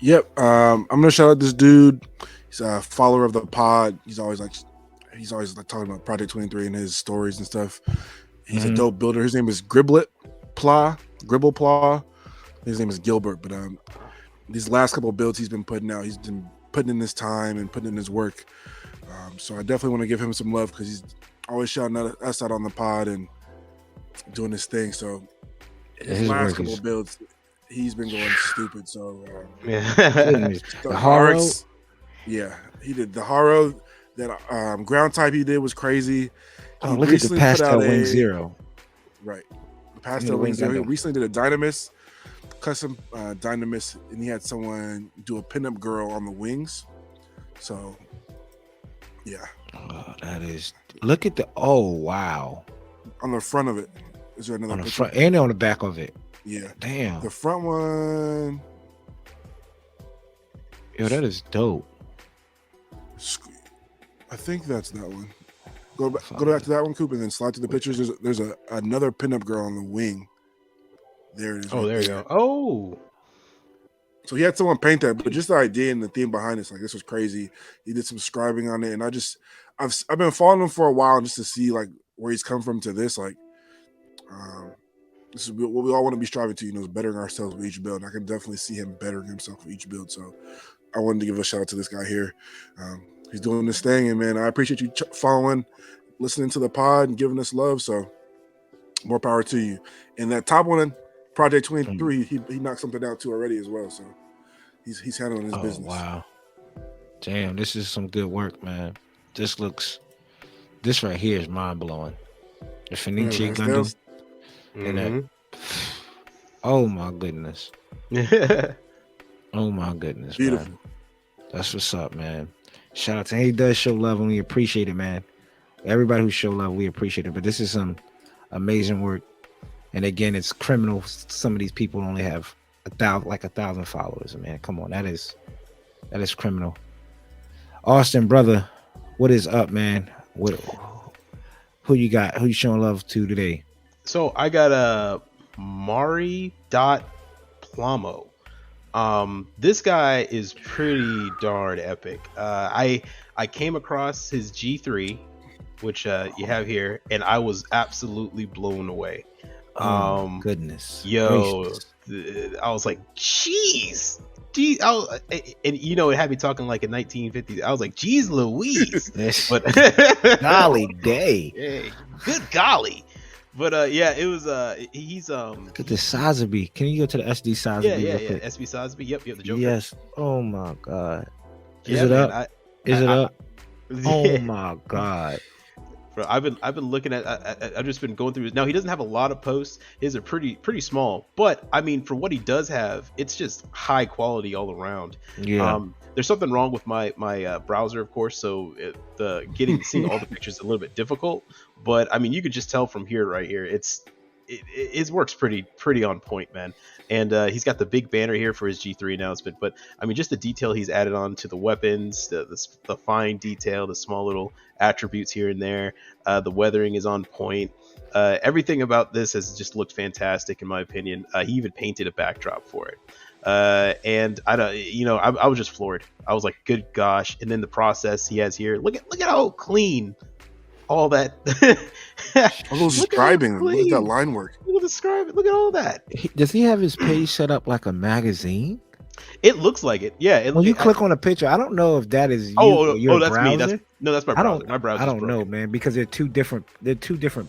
Yep. I'm gonna shout out this dude. He's a follower of the pod. He's always talking about Project 23 and his stories and stuff. He's a dope builder. His name is Gribletpla. His name is Gilbert. But these last couple of builds he's been putting out, he's been putting in his time and putting in his work. So I definitely want to give him some love because he's always shouting us out on the pod and doing his thing. So his last couple of builds, he's been going stupid. So the Haro, he did the Haro. That ground type he did was crazy. Oh, look at the Pastel Wing Zero. Right, the Pastel Wing Zero. He recently did a Dynamis, custom Dynamis, and he had someone do a pinup girl on the wings. So yeah. Oh, that is. Look at the. Oh wow. On the front of it, is there another on the picture? front and on the back of it? Yeah. Damn. The front one. Yo, that is dope. I think that's that one. Go back to that one, Coop, and then slide to the pictures. There's another pinup girl on the wing. There it is. Oh, there you go. Oh. So he had someone paint that, but just the idea and the theme behind this, like this was crazy. He did some scribing on it, and I've been following him for a while just to see like where he's come from to this. Like, this is what we all want to be striving to, is bettering ourselves with each build. And I can definitely see him bettering himself with each build. So I wanted to give a shout out to this guy here. He's doing this thing, and man, I appreciate you following, listening to the pod, and giving us love. So more power to you. And that top one, Project 23, he knocked something out too already as well. So he's handling his business. Wow. Damn, this is some good work, man. This looks This right here is mind blowing. The Fenichi that's Gundam theirs. and that. Mhm. Oh my goodness. Mhm. Oh my goodness, Beautiful. man. That's what's up, man. Shout out to he does show love and we appreciate it, man. Everybody who show love, we appreciate it. But this is some amazing work. And again, it's criminal. Some of these people only have 1,000 followers, man. Come on, that is criminal. Austen, brother, what is up, man? Who you got? Who you showing love to today? So I got a Mari.Plamo. This guy is pretty darn epic. I came across his G3, which you have here, and I was absolutely blown away. Oh my goodness. Yo, Gracious. I was like, jeez. And you know, it had me talking like in 1950s. I was like, geez Louise. But golly day. Hey, good golly. But yeah, it was he's Look at the Sotheby. Can you go to the SD Sotheby? yeah, real quick? SB Sotheby. Yep, the Joker. Yes. Oh my god. Is Yeah, it man, up? Is it up? Oh my god. Bro, I've been looking at I've just been going through his. Now he doesn't have a lot of posts. His are pretty small, but I mean for what he does have, it's just high quality all around. Yeah. There's something wrong with my browser, of course, so seeing all the pictures is a little bit difficult. But I mean, you could just tell from here, right here, his work's pretty on point, man. And he's got the big banner here for his G3 announcement. But I mean, just the detail he's added on to the weapons, the fine detail, the small little attributes here and there. The weathering is on point. Everything about this has just looked fantastic, in my opinion. He even painted a backdrop for it. And I don't, I was just floored. I was like, good gosh. And then the process he has here, look at how clean all that. I was describing. Look at that line work. Look at all that. Does he have his page set up like a magazine? It looks like it. Yeah. When you click on a picture, I don't know if that is you or your that's browser. me. That's my browser. My browser. I don't know, man, because they're two different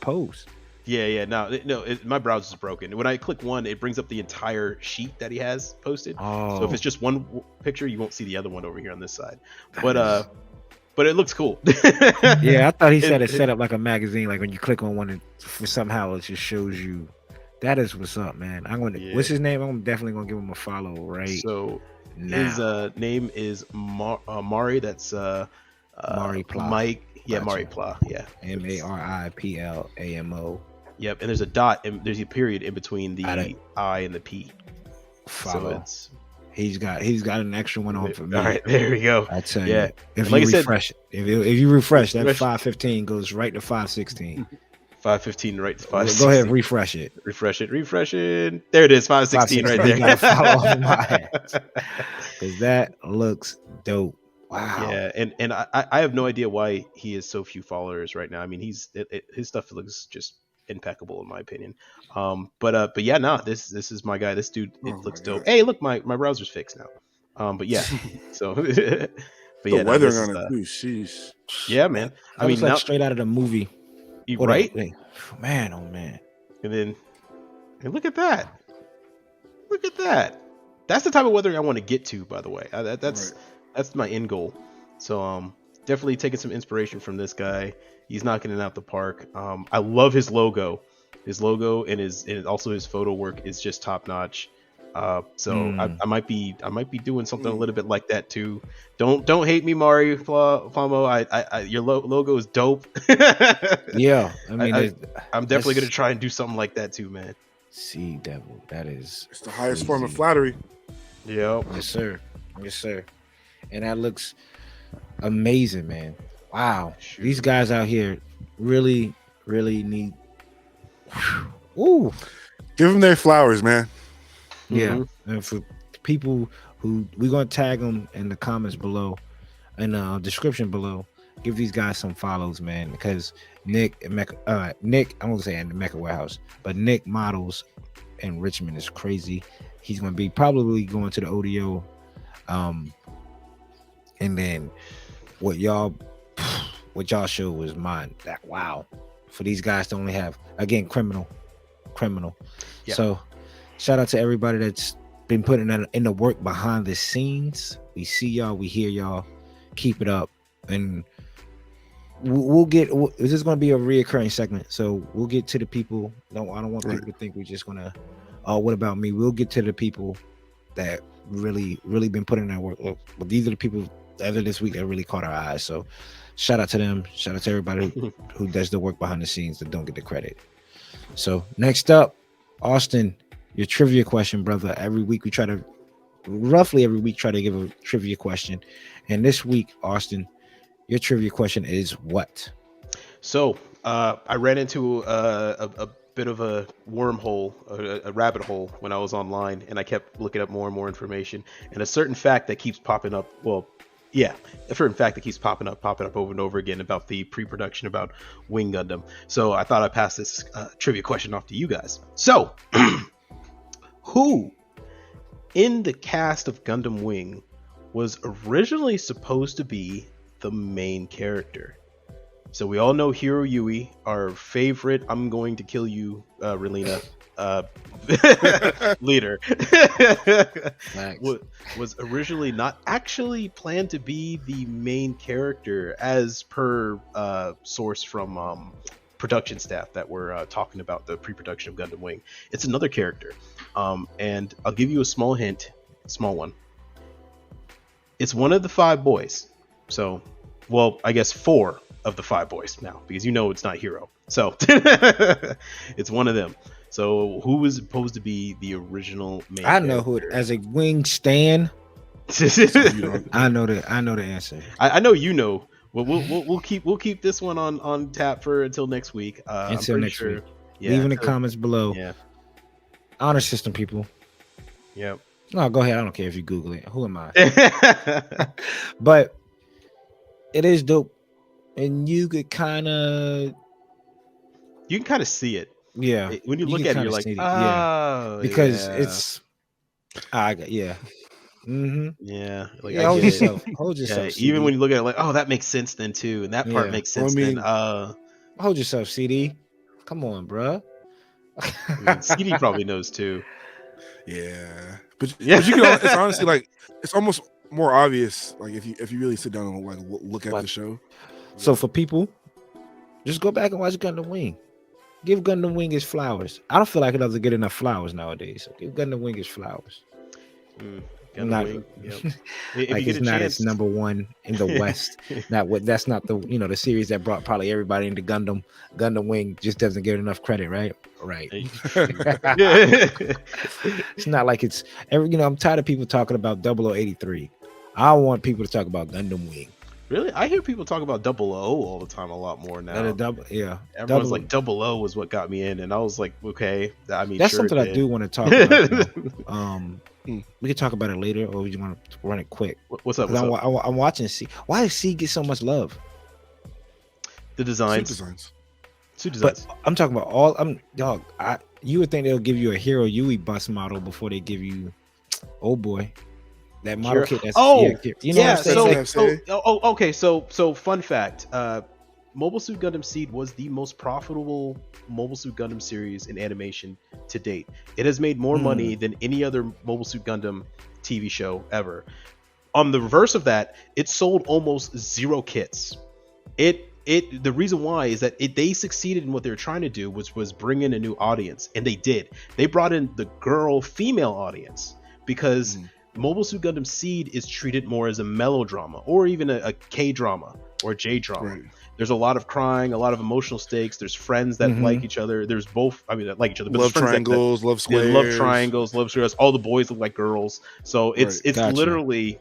posts. Yeah. No, my browser's broken. When I click one, it brings up the entire sheet that he has posted. Oh. So if it's just one picture, you won't see the other one over here on this side. But it looks cool. Yeah, I thought he said it set up like a magazine. Like when you click on one, and somehow it just shows you. That is what's up, man. What's his name? I'm definitely gonna give him a follow right. So now. his name is Mari. That's Mari.Plamo. Mike. Yeah, Gotcha. Mari.Plamo. Yeah. Mari.Plamo. Yep, and there's a dot and there's a period in between the I and the P. Follow. So he's got an extra one on for me. All right, there we go. I tell you, if you refresh it, if you refresh, that 515 goes right to 516. 515 right to 516. Go ahead, refresh it. Refresh it. There it is, 516 right there. You gotta follow my ass. Because that looks dope. Wow. Yeah, and I have no idea why he has so few followers right now. I mean, his stuff looks just impeccable in my opinion. But yeah, no, this is my guy. This dude, it looks dope. Hey, look, my browser's fixed now. But yeah, so but yeah, the weathering on it too. Sheesh. Yeah, man. I mean, like straight out of the movie. Right? Man, oh man. And look at that. Look at that. That's the type of weathering I want to get to, by the way. That's my end goal. So definitely taking some inspiration from this guy. He's knocking it out the park. I love his logo. His logo and also his photo work is just top notch. I might be doing something a little bit like that too. Don't hate me, Mari.Plamo. Your logo is dope. Yeah, I mean, I'm definitely gonna try and do something like that too, man. See, devil, it's the highest form of flattery. Yeah. Yes, sir. And that looks amazing, man. Wow, these guys out here really need. Ooh, give them their flowers, man. Yeah, and for people who we're gonna tag them in the comments below, in the description below, give these guys some follows, man. Because Nick, I'm gonna say in the Mecca Warehouse, but Nick Models in Richmond is crazy. He's gonna be probably going to the ODO, and then what y'all showed was mine. That wow, for these guys to only have again criminal. Yeah. So shout out to everybody that's been putting in the work behind the scenes. We see y'all, we hear y'all. Keep it up. And we'll get. This is going to be a reoccurring segment, so we'll get to the people. No, I don't want people to think we're just gonna. Oh, what about me? We'll get to the people that really been putting in that work. Look, but these are the people other this week that really caught our eyes. So shout out to them. Shout out to everybody who does the work behind the scenes that don't get the credit. So next up, Austen, your trivia question, brother. Every week we try to give a trivia question, and this week, Austen, your trivia question is what? So I ran into a bit of a wormhole, a rabbit hole when I was online, and I kept looking up more and more information. And a certain fact that keeps popping up, a certain fact that keeps popping up over and over again about the pre-production about Wing Gundam. So I thought I'd pass this trivia question off to you guys. So, who in the cast of Gundam Wing was originally supposed to be the main character? So we all know Hiro Yui, our favorite "I'm going to kill you," Relina leader, was originally not actually planned to be the main character, as per source from production staff that were talking about the pre-production of Gundam Wing. It's another character, and I'll give you a small hint, small one. It's one of the 5 boys. So, well, I guess 4 of the 5 boys now, because it's not Hero. So it's one of them. So who was supposed to be the original main I know character? who, as a Wing stan. I know the answer. I know you know. Well, we'll keep this one on tap for until next week. Until next week. Yeah, leave in the comments below. Yeah. Honor system people. Yep. No, go ahead. I don't care if you Google it. Who am I? But it is dope. And you could kind of see it. Yeah. When you look at it, you're like, oh, because yeah. it's, yeah. Mm-hmm. Yeah. Like, yeah, hold yourself. Yeah, even when you look at it, like, oh, that makes sense then too, and that part makes sense. Then, hold yourself, CD. Come on, bruh. CD probably knows too. Yeah, but you can. It's honestly like it's almost more obvious. Like if you really sit down and like look at the show. So for people, just go back and watch Gundam Wing. Give Gundam Wing his flowers. I don't feel like it doesn't get enough flowers nowadays. So give Gundam Wing his flowers. Wing, yep. Like it's not its number one in the West. That's not the the series that brought probably everybody into Gundam. Gundam Wing just doesn't get enough credit, right? Right. It's not like it's I'm tired of people talking about 0083. I want people to talk about Gundam Wing. Really? I hear people talk about 00 all the time a lot more now. Everyone's like 00 was what got me in, and I was like, okay. I mean, that's something I do want to talk about. We can talk about it later, or we want to run it quick. What's up? I'm watching C. Why does C get so much love? The designs. Suit designs. But I'm talking about you would think they'll give you a Hero Yui bus model before they give you, oh boy, that model kit. That's, okay. So fun fact. Mobile Suit Gundam Seed was the most profitable Mobile Suit Gundam series in animation to date. It has made more money than any other Mobile Suit Gundam TV show ever. On the reverse of that, it sold almost 0 kits. The reason why is that they succeeded in what they were trying to do, which was bring in a new audience, and they did. They brought in the female audience, because Mobile Suit Gundam Seed is treated more as a melodrama, or even a K-drama or J-drama. Right. There's a lot of crying, a lot of emotional stakes. There's friends that like each other. There's that like each other. But love triangles, love squares. Love triangles, love squares. All the boys look like girls. So it's literally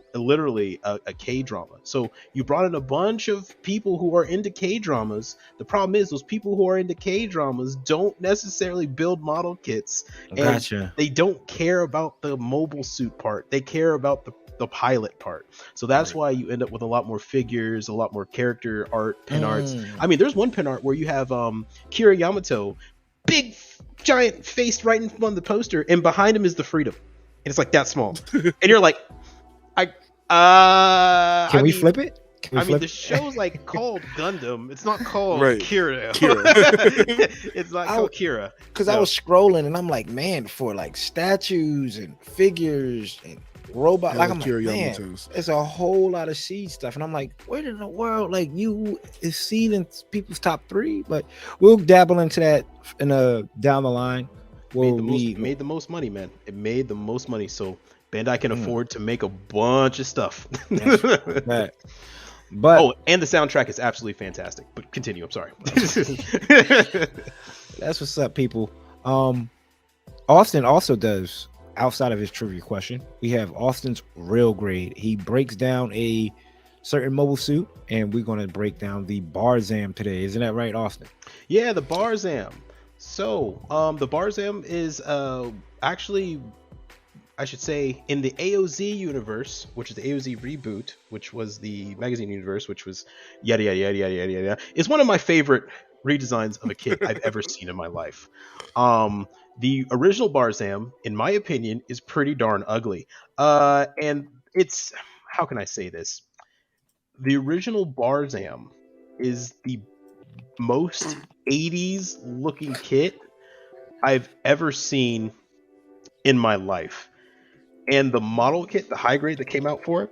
a K-drama. So you brought in a bunch of people who are into K-dramas. The problem is those people who are into K-dramas don't necessarily build model kits. And they don't care about the mobile suit part. They care about the pilot part. So that's why you end up with a lot more figures, a lot more character art, pin arts. I mean, there's one pin art where you have Kira Yamato, big giant face right in front of the poster, and behind him is the Freedom, and it's like that small. And you're like, can we flip it? The show's like called Gundam. It's not called Kira. It's not called Kira. Because I was scrolling and I'm like, man, for like statues and figures and robot. Like Hella I'm like, man, Kiriyamatos. it's a whole lot of seed stuff, and I'm like, where in the world, like you is seed in people's top three? But we'll dabble into that in down the line. Made Will the most we? it made the most money, man. It made the most money, so Bandai can Mm, afford to make a bunch of stuff. that's that. But Oh, and the soundtrack is absolutely fantastic. But continue. I'm sorry. that's what's up, people. Austen also does, outside of his trivia question, we have Austin's real grade. He breaks down a certain mobile suit, and we're going to break down the Barzam today. Isn't that right, Austin? Yeah, the Barzam. So, the Barzam is actually, I should say, in the AOZ universe, which is the AOZ reboot, which was the magazine universe, which was yada yada yada yada yada yada, is one of my favorite redesigns of a kit I've ever seen in my life. The original Barzam, in my opinion, is pretty darn ugly. And it's, how can I say this? The original Barzam is the most 80s looking kit I've ever seen in my life. And the model kit, the high grade that came out for it,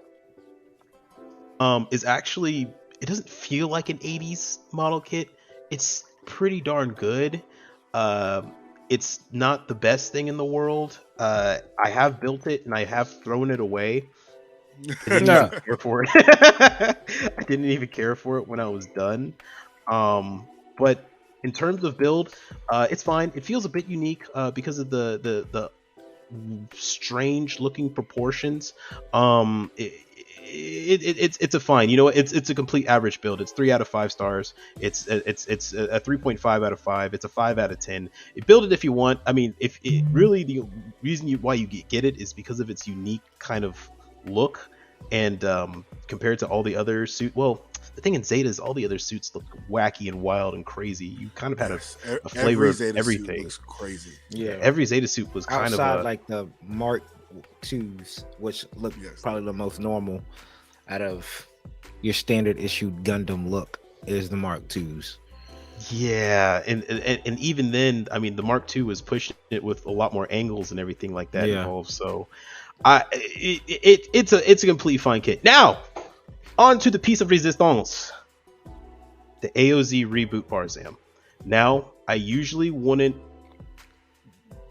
is actually, it doesn't feel like an 80s model kit. It's pretty darn good. Uh, it's not the best thing in the world. I have built it and I have thrown it away. I didn't even care for it. I didn't even care for it when I was done. But in terms of build, it's fine. It feels a bit unique because of the strange looking proportions. It's a fine. You know, it's a complete average build. It's 3 out of 5 stars. It's a 3.5 out of 5. It's a 5 out of 10. Build it if you want. I mean, if it really, the reason why you get it is because of its unique kind of look, and compared to all the other suit, well, the thing in Zeta is all the other suits look wacky and wild and crazy. You kind of had a flavor of everything. Suit looks crazy. Yeah, every Zeta suit was kind outside of like the Mark twos, which look probably the most normal out of your standard issued Gundam look, is the Mark twos. Yeah, and even then, I mean, the Mark II was pushing it with a lot more angles and everything like that involved. So, it's a complete fine kit. Now, on to the piece of resistance, the AOZ reboot Barzam. Now, I usually wouldn't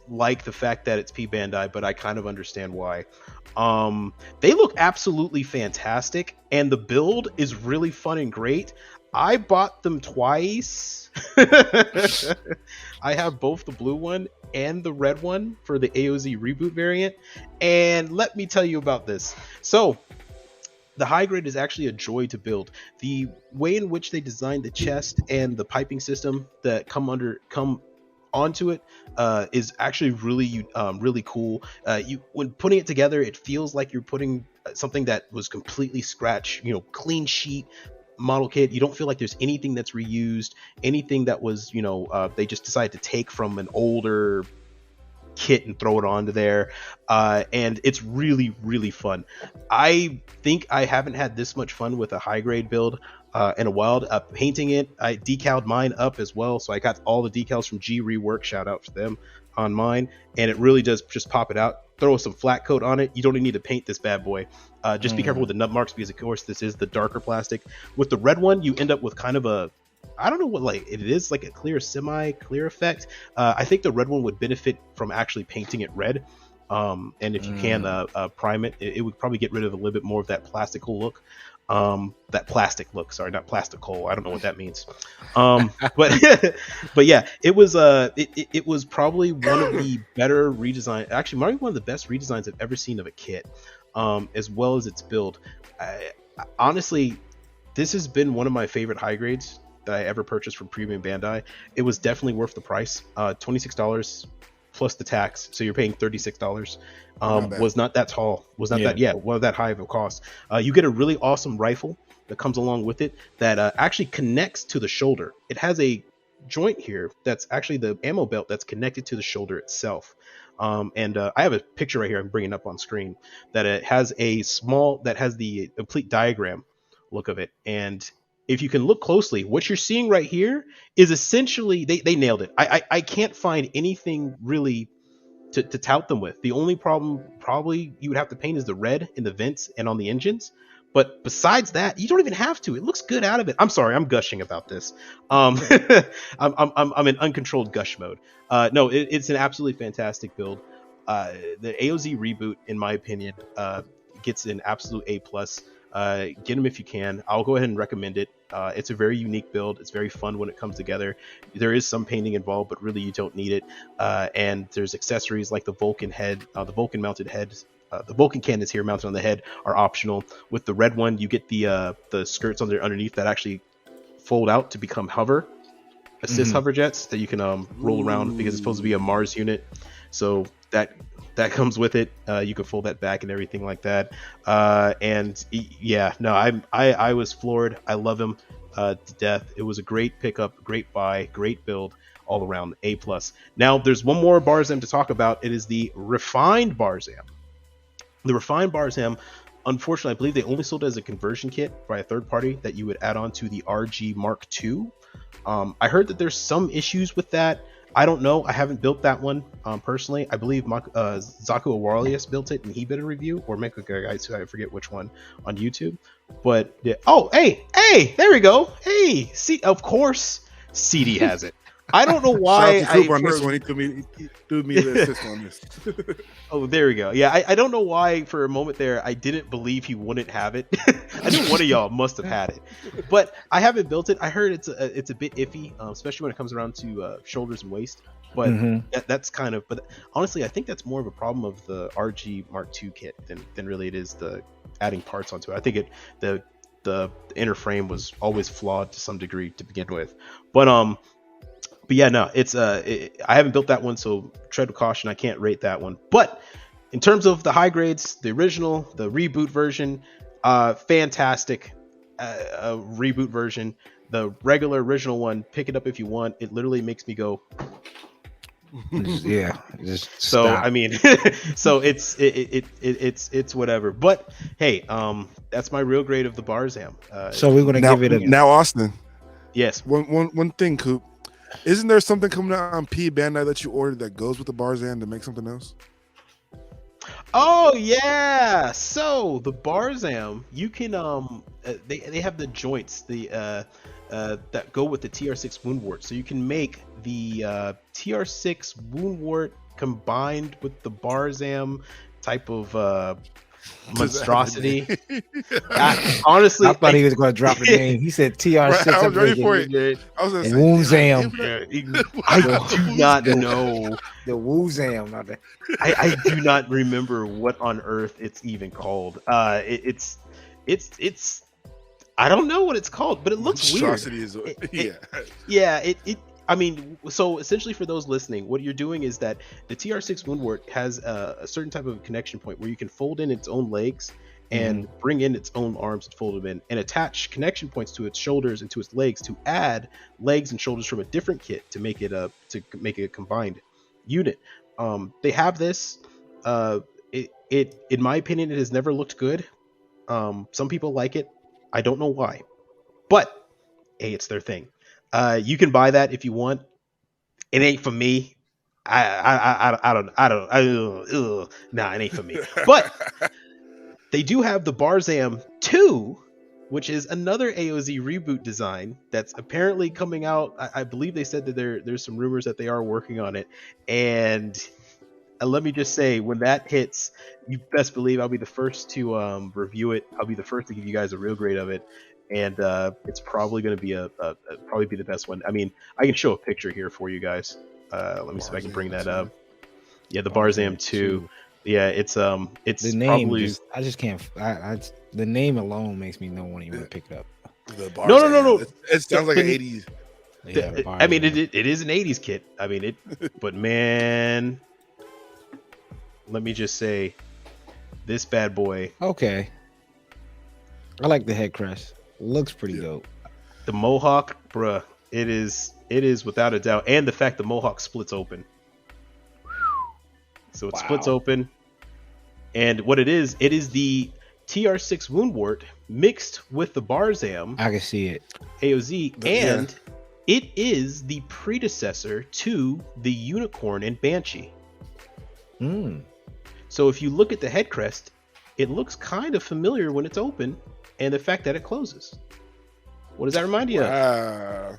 like the fact that it's P Bandai, but I kind of understand why. They look absolutely fantastic, and the build is really fun and great. I bought them twice. I have both the blue one and the red one for the AOZ reboot variant, and let me tell you about this. So, the high grade is actually a joy to build. The way in which they designed the chest and the piping system that come onto it is actually really cool. When putting it together, it feels like you're putting something that was completely scratch, clean sheet model kit. You don't feel like there's anything that's reused, anything that was, they just decided to take from an older kit and throw it onto there. And it's really fun. I think I haven't had this much fun with a high grade build in a while. Painting it, I decaled mine up as well, so I got all the decals from G Rework, shout out for them, on mine, and it really does just pop it out. Throw some flat coat on it. You don't even need to paint this bad boy. Just be careful with the nut marks, because of course this is the darker plastic. With the red one, you end up with kind of a, I don't know what, like, it is like a clear, semi-clear effect. I think the red one would benefit from actually painting it red. And if you can prime it, it would probably get rid of a little bit more of that plastical look. That plastic look, sorry, not plastical. I don't know what that means. But yeah, it was probably one of the better redesign. Actually, maybe one of the best redesigns I've ever seen of a kit, as well as its build. Honestly, this has been one of my favorite high grades that I ever purchased from Premium Bandai. It was definitely worth the price. $26 plus the tax, so you're paying $36. Was not that tall, was not that high of a cost. You get a really awesome rifle that comes along with it that actually connects to the shoulder. It has a joint here that's actually the ammo belt that's connected to the shoulder itself. And I have a picture right here I'm bringing up on screen that it has the complete diagram look of it. And if you can look closely, what you're seeing right here is essentially, they nailed it. I can't find anything really to tout them with. The only problem probably you would have to paint is the red in the vents and on the engines. But besides that, you don't even have to. It looks good out of it. I'm sorry, I'm gushing about this. I'm in uncontrolled gush mode. No, it's an absolutely fantastic build. The AOZ reboot, in my opinion, gets an absolute A plus. Get them if you can. I'll go ahead and recommend it. It's a very unique build. It's very fun when it comes together. There is some painting involved, but really you don't need it. And there's accessories like the Vulcan head, the Vulcan mounted head. The Vulcan cannons here mounted on the head are optional. With the red one, you get the skirts underneath that actually fold out to become assist hover jets that you can roll around, because it's supposed to be a Mars unit. So that comes with it. You can fold that back and everything like that. And yeah, no, I was floored. I love him to death. It was a great pickup, great buy, great build all around. A plus. Now there's one more Barzam to talk about. It is the refined Barzam. The refined Barzam, unfortunately, I believe they only sold it as a conversion kit by a third party that you would add on to the RG Mark II. I heard that there's some issues with that. I don't know. I haven't built that one personally. I believe Zaku Awarius built it and he did a review, or Mecha Guys, I forget which one, on YouTube. But yeah. Oh, hey, there we go. Hey, see, of course, CD has it. I don't know why. Shout out to Coop on this one. He threw me the assist on this. Oh, there we go. Yeah, I don't know why for a moment there I didn't believe he wouldn't have it. I knew one of y'all must have had it, but I haven't built it. I heard it's a bit iffy, especially when it comes around to shoulders and waist. But that's kind of. But honestly, I think that's more of a problem of the RG Mark II kit than really it is the adding parts onto it. I think the inner frame was always flawed to some degree to begin with, But yeah, no, I haven't built that one, so tread with caution. I can't rate that one. But in terms of the high grades, the original, the reboot version, fantastic reboot version. The regular original one, pick it up if you want. It literally makes me go. Yeah, just so stop. I mean, so it's whatever. But hey, that's my real grade of the Barzam. So we're gonna give it a now, Austen. Yes. One thing, Coop. Isn't there something coming out on Bandai that you ordered that goes with the Barzam to make something else? Oh yeah. So the Barzam, you can they have the joints that go with the TR6 Woundwort. So you can make the TR6 Woundwort combined with the Barzam type of monstrosity. Honestly, I thought he was going to drop the name. He said TR6. Right, I was ready for it. I was Woozam. I do not know the Woozam. I do not remember what on earth it's even called. It's I don't know what it's called, but it looks weird. I mean, so essentially for those listening, what you're doing is that the TR6 Woundwort has a certain type of connection point where you can fold in its own legs and bring in its own arms and fold them in and attach connection points to its shoulders and to its legs to add legs and shoulders from a different kit to make it a combined unit. They have this. It in my opinion, it has never looked good. Some people like it. I don't know why, but hey, it's their thing. You can buy that if you want. It ain't for me. I don't. Nah, it ain't for me. But they do have the Barzam 2, which is another AOZ reboot design that's apparently coming out. I believe they said that there's some rumors that they are working on it. And let me just say, when that hits, you best believe I'll be the first to review it. I'll be the first to give you guys a real grade of it. And it's probably going to be probably be the best one. I mean, I can show a picture here for you guys. Let me see if I can bring that up. Yeah, the Barzam 2. Yeah, it's the name. Probably... I just can't. The name alone makes me not want to even pick it up. No. It sounds like an 80s. Yeah, I mean, it is an 80s kit. I mean it, but man, let me just say, this bad boy. Okay, I like the head crest. Looks pretty dope. The Mohawk, bruh, it is without a doubt, and the fact the Mohawk splits open. So it splits open, and what it is the TR6 Woundwort mixed with the Barzam. I can see it. AOZ, and it is the predecessor to the Unicorn and Banshee. Mm. So if you look at the head crest, it looks kind of familiar when it's open, and the fact that it closes. What does that remind you of? Wow.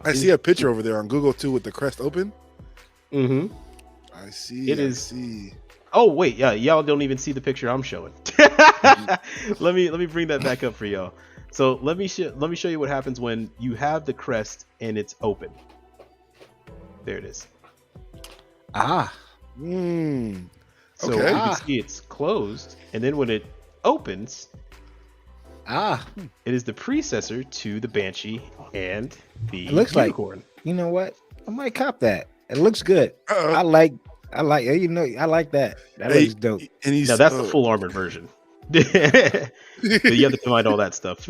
I see a picture over there on Google too with the crest open. Mm-hmm. I see. It I is. see. Oh wait, yeah, y'all don't even see the picture I'm showing. let me bring that back up for y'all. So let me show you what happens when you have the crest and it's open. There it is. Ah. So Okay. you can see it's closed, and then when it opens, it is the predecessor to the Banshee and the It looks Unicorn. Like, you know what? I might cop that. It looks good. Uh-oh. I like I like that. That looks dope. And he's, now that's the full armored version. You have to combine all that stuff.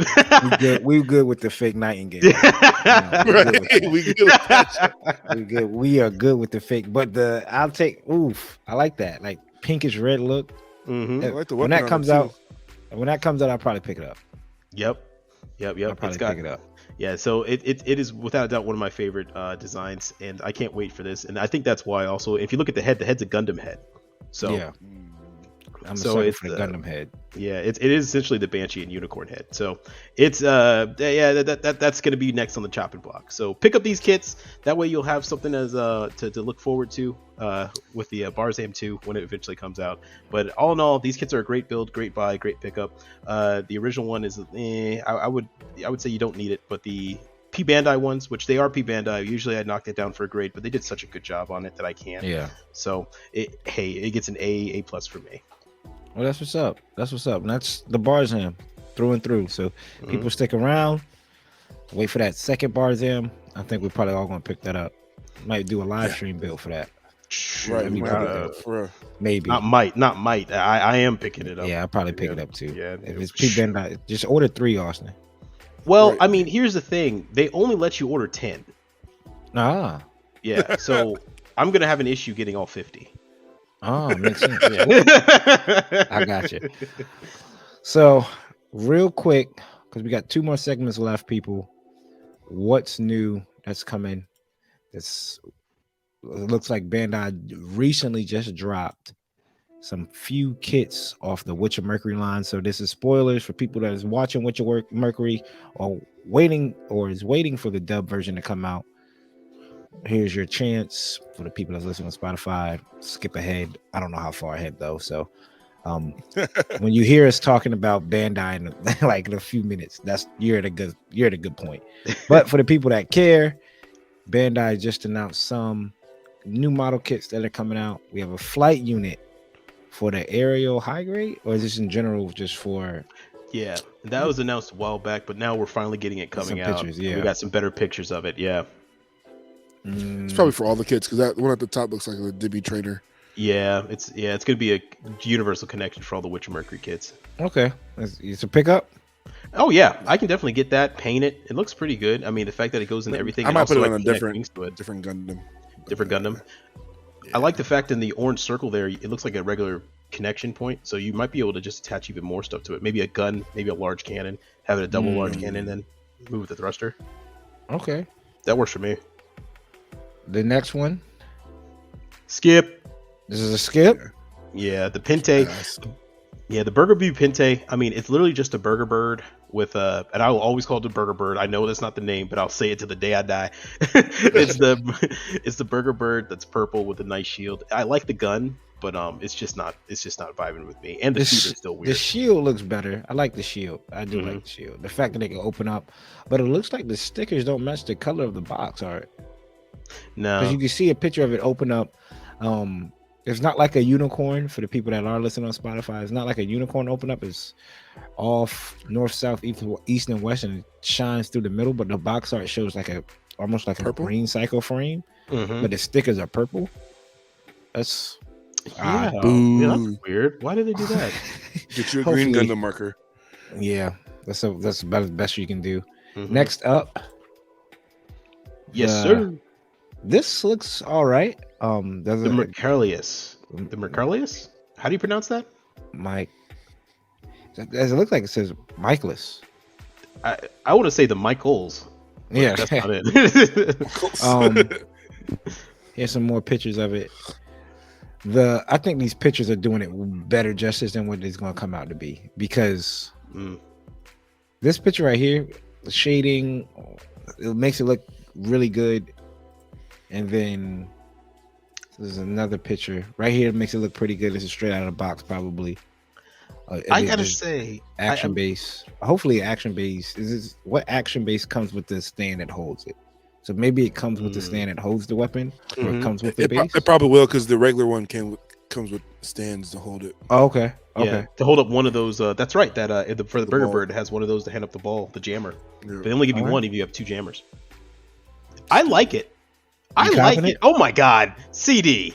We good with the fake nightingale. We good with that. We good. We are good with the fake. But I'll take. I like that. Like pinkish red look. Mm-hmm. I like the When weapon that comes out, I'll probably pick it up. Yep. I'll probably pick it up. Yeah, so it is without a doubt one of my favorite designs, and I can't wait for this. And I think that's why also, if you look at the head, the head's a Gundam head. So yeah, I'm excited for the Gundam head. Yeah, it is essentially the Banshee and Unicorn head. So it's that's gonna be next on the chopping block. So pick up these kits. That way you'll have something as to look forward to with the Barzam 2 when it eventually comes out. But all in all, these kits are a great build, great buy, great pickup. The original one is I would say you don't need it, but the P Bandai ones, which they are P Bandai, usually I knock it down for a grade, but they did such a good job on it that I can't. Yeah. So it gets an A+ for me. Well, that's what's up. And that's the Barzam through and through. So people stick around, wait for that second Barzam. I think we're probably all gonna pick that up. Might do a live stream build for that. Right. Maybe. Not might. I am picking it up. Yeah, I'll probably pick it up too. Yeah. If it's P Bandai, just order 3, Austen. Well, Right. I mean, here's the thing. They only let you order 10. Ah. Yeah. So I'm gonna have an issue getting all 50. Oh, makes sense. Yeah. I got you. So, real quick, because we got 2 more segments left, people. What's new that's coming? It looks like Bandai recently just dropped some few kits off the Witcher Mercury line. So this is spoilers for people that is watching Witcher Mercury or waiting for the dub version to come out. Here's your chance for the people that's listening on Spotify. Skip ahead. I don't know how far ahead though. So when you hear us talking about Bandai in a few minutes, you're at a good point. But for the people that care, Bandai just announced some new model kits that are coming out. We have a flight unit for the aerial high grade, or is this in general just for? Yeah, that was announced a while back, but now we're finally getting it coming out. Pictures, yeah. We got some better pictures of it. Yeah. It's probably for all the kids because that one at the top looks like a Dibby trainer. Yeah, it's gonna be a universal connection for all the Witcher Mercury kits. Okay, it's a pickup. Oh yeah, I can definitely get that. Paint it. It looks pretty good. I mean, the fact that it goes in everything. I might put it on a different Gundam. Different Gundam. Yeah. I like the fact in the orange circle there, it looks like a regular connection point, so you might be able to just attach even more stuff to it. Maybe a gun, maybe a large cannon, have it a double large cannon, then move the thruster. Okay, that works for me. The next one, skip. This is a skip. Yeah, the Pente. Yeah, the Burger Bee Pente. I mean, it's literally just a burger bird with and I will always call it a burger bird. I know that's not the name, but I'll say it to the day I die. it's the burger bird that's purple with a nice shield. I like the gun, but it's just not vibing with me. And the feet are still weird. The shield looks better. I like the shield. I do like the shield. The fact that they can open up, but it looks like the stickers don't match the color of the box art. No, because you can see a picture of it open up. It's not like a unicorn for the people that are listening on Spotify. It's not like a unicorn open up. It's off north, south, east, and west, and it shines through the middle. But the box art shows almost like purple? a green cycle frame, but the stickers are purple. That's yeah, that's weird. Why did they do that? Get you a green Gundam marker. Yeah, that's about the best you can do. Next up, yes, sir. This looks all right. The Mercurius. The Mercurius? How do you pronounce that? Mike. As it looks like it says Michaelis. I want to say the Michaels. Yeah, that's not it. Here's some more pictures of it. I think these pictures are doing it better justice than what it's going to come out to be, because this picture right here, the shading, it makes it look really good. And then there's another picture right here that makes it look pretty good. This is straight out of the box, probably. I gotta say, action base. Hopefully, action base is what action base comes with the stand that holds it. So maybe it comes with the stand that holds the weapon, or it comes with the base. It probably will, because the regular one comes with stands to hold it. Oh, okay. Yeah, to hold up one of those. That's right. That for the Burger Bird, it has one of those to hand up the ball, the jammer. Yeah. They only give you one if you have two jammers. I like it. I like it. Oh my god, CD.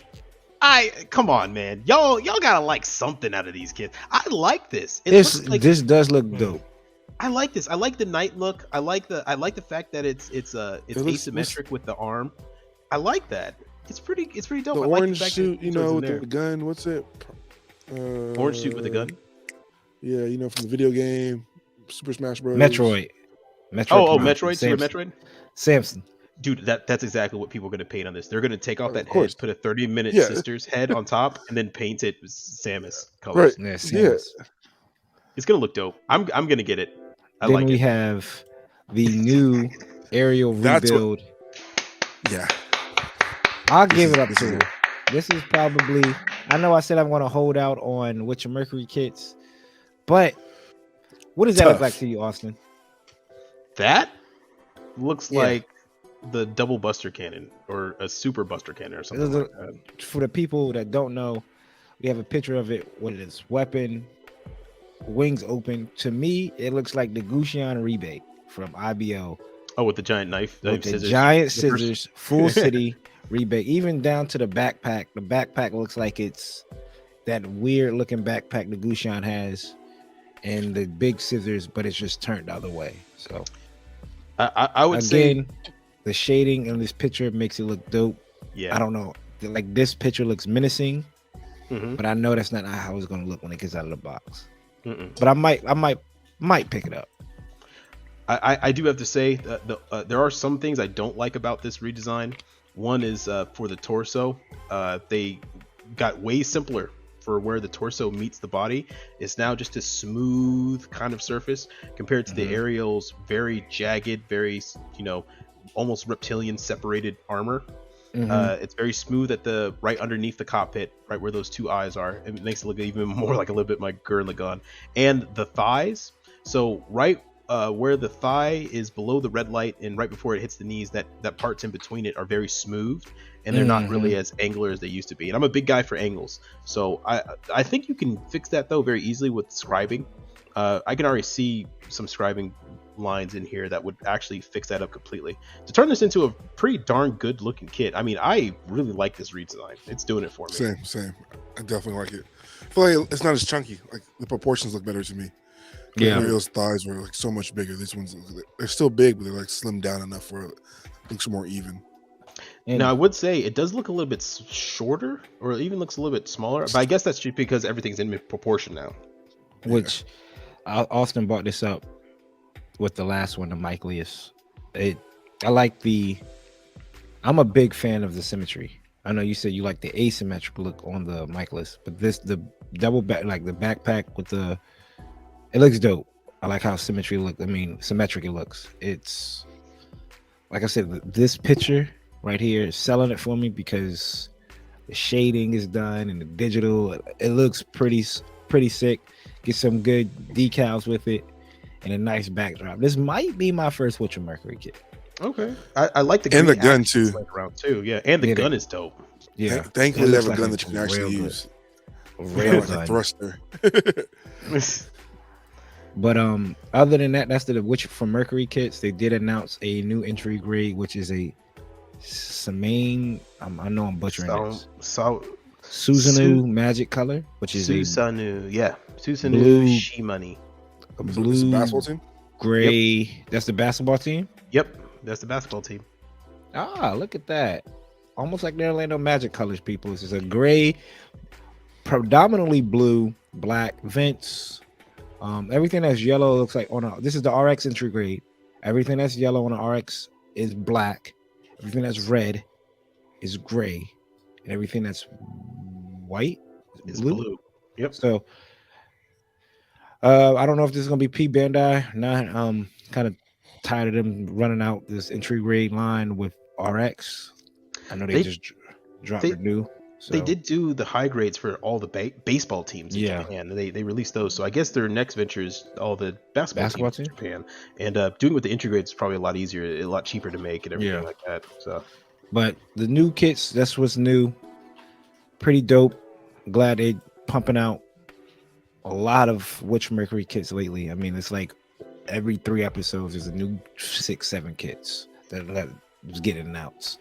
Come on, man. Y'all gotta like something out of these kids. I like this. This does look dope. I like this. I like the night look. I like the fact that it's asymmetric with the arm. I like that. It's pretty dope. The I orange like the suit, with the gun. What's it? Orange suit with a gun. Yeah, from the video game Super Smash Bros. Metroid. Metroid. Super Metroid. Samson. Dude, that's exactly what people are going to paint on this. They're going to take off that head, put a 30-minute sister's head on top, and then paint it with Samus colors. Right. Yeah. It's going to look dope. I'm going to get it. Then we have the new aerial rebuild. I'll give it up to her. This is probably, I know I said I'm going to hold out on Witcher Mercury kits, but what does that look like to you, Austen? That looks like the double Buster Cannon or a super Buster Cannon or something like that. For the people that don't know, we have a picture of it. What it is, weapon, wings open. To me, it looks like the Guxian rebate from IBO. Oh, with the giant knife, with the giant scissors, full city rebate, even down to the backpack. The backpack looks like it's that weird looking backpack the Guxian has, and the big scissors, but it's just turned the other way. So I would say the shading in this picture makes it look dope. Yeah, I don't know. Like this picture looks menacing, but I know that's not how it's going to look when it gets out of the box. But I might pick it up. I do have to say that there are some things I don't like about this redesign. One is for the torso. They got way simpler for where the torso meets the body. It's now just a smooth kind of surface compared to the Ariel's very jagged, very almost reptilian separated armor. It's very smooth at the right underneath the cockpit, right where those two eyes are. It makes it look even more like a little bit like Gurren Lagann. And the thighs, so right where the thigh is below the red light and right before it hits the knees, that parts in between it are very smooth, and they're not really as angular as they used to be. And I'm a big guy for angles, so I think you can fix that though very easily with scribing. I can already see some scribing lines in here that would actually fix that up completely to turn this into a pretty darn good looking kit. I mean, I really like this redesign. It's doing it for me. Same. I definitely like it. I feel like it's not as chunky. Like the proportions look better to me. Yeah, Ariel's thighs were like so much bigger. These ones, they're still big, but they're like slimmed down enough where it looks more even. Now, I would say it does look a little bit shorter, or it even looks a little bit smaller. But I guess that's just because everything's in proportion now. Which Austen brought this up with the last one, the Michaelius. I'm a big fan of the symmetry. I know you said you like the asymmetric look on the Michaelius, but the double back, like the backpack with it looks dope. I like how symmetric it looks. It's like I said, this picture right here is selling it for me because the shading is done and the digital. It looks pretty sick. Get some good decals with it and a nice backdrop. This might be my first Witcher Mercury kit. Okay, I like the and the gun too. Around too, yeah, and the gun is dope. Yeah, thankfully they have a gun that you can actually use. A real gun. A thruster. But other than that, that's the Witcher for Mercury kits. They did announce a new entry grade, which is a Samain. I know I'm butchering this. Susanoo magic color, which is Susanoo, Susanoo blue, Shimani. A blue basketball team? Gray. Yep. That's the basketball team? Yep, that's the basketball team. Ah, look at that. Almost like the Orlando Magic colors, people. This is a gray, predominantly blue, black vents. Everything that's yellow looks like this is the RX entry grade. Everything that's yellow on the RX is black. Everything that's red is gray, and everything that's white is It's blue. blue. Yep. So I don't know if this is gonna be P Bandai or not. Kind of tired of them running out this entry grade line with RX. I know they They just dropped they the new. So they did do the high grades for all the baseball teams in Yeah. Japan. They released those, so I guess their next venture is all the basketball Basketball teams in team? Japan. And doing with the integrates is probably a lot easier, a lot cheaper to make, and everything Yeah. like that. So But the new kits, that's what's new. Pretty dope. Glad they pumping out a lot of Witch Mercury kits lately. I mean, it's like every 3 episodes there's a new 6-7 kits that was getting announced.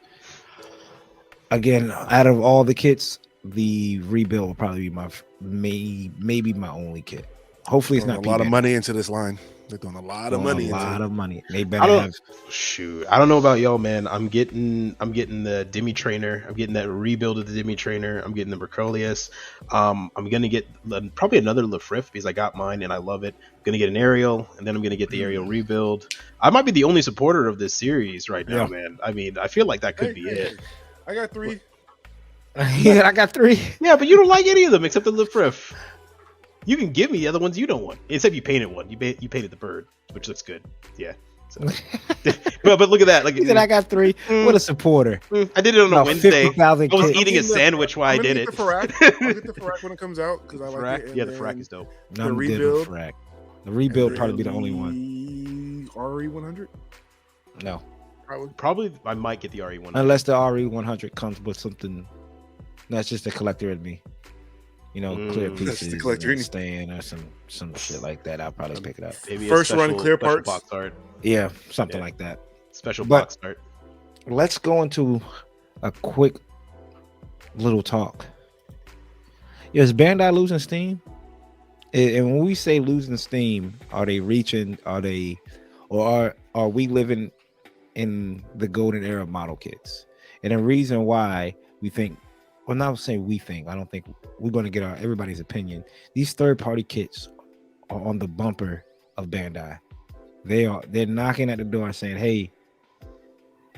Again, out of all the kits, the rebuild will probably be my maybe my only kit. Hopefully it's Throwing not a lot of P-Bandai. money into this line. They're throwing a lot of money A into lot it. of money. They I better don't have shoot. I don't know about y'all, man. I'm getting the Demi Trainer. I'm getting that rebuild of the Demi Trainer. I'm getting the Mercolius. I'm gonna get probably another Lefrith because I got mine and I love it. I'm gonna get an Ariel, and then I'm gonna get the Ariel rebuild. I might be the only supporter of this series right now, Yeah. man. I mean, I feel like that could be it. I got 3. Yeah, I got 3. Yeah, but you don't like any of them except the Lefrith. You can give me the other ones you don't want. Except you painted one. You painted the bird, which looks good. Yeah. So. but look at that. Like He said I got 3. What a supporter. I did it on a About Wednesday. 50,000 I was kits. eating a sandwich while I did it. I'll get the Farak when it comes out because I like it. Yeah, the Frack is dope. No, I'm good rebuild. with Frack. The rebuild probably be the only one. RE100? No. Probably I might get the RE1. Unless the RE100 comes with something that's just a collector in me. You know, clear That's the pieces, collector in you. stand or some shit like that. I'll probably pick it up. Maybe First a run clear special parts. box art. Yeah, something Yeah. like that. Special But- box art. Let's go into a quick little talk. Is Bandai losing steam? And when we say losing steam, are they reaching? Or are we living in the golden era of model kits? And the reason why we think, well, not saying we think, I don't think we're going to get everybody's opinion. These third-party kits are on the bumper of Bandai. They're knocking at the door saying, "Hey,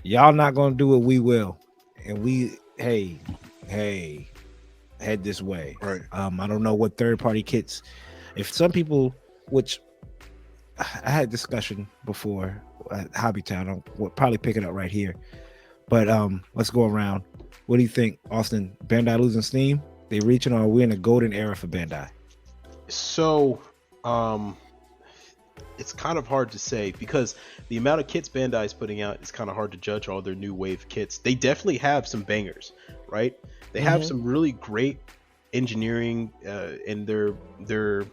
y'all not going to do it, we will." And hey, head this way. Right. I don't know what third-party kits. If some people, which I had discussion before at Hobbytown, we'll probably pick it up right here. But let's go around. What do you think, Austen? Bandai losing steam? They reaching, or are we in a golden era for Bandai? So, it's kind of hard to say because the amount of kits Bandai is putting out is kind of hard to judge all their new wave kits. They definitely have some bangers, right? They have some really great engineering, and their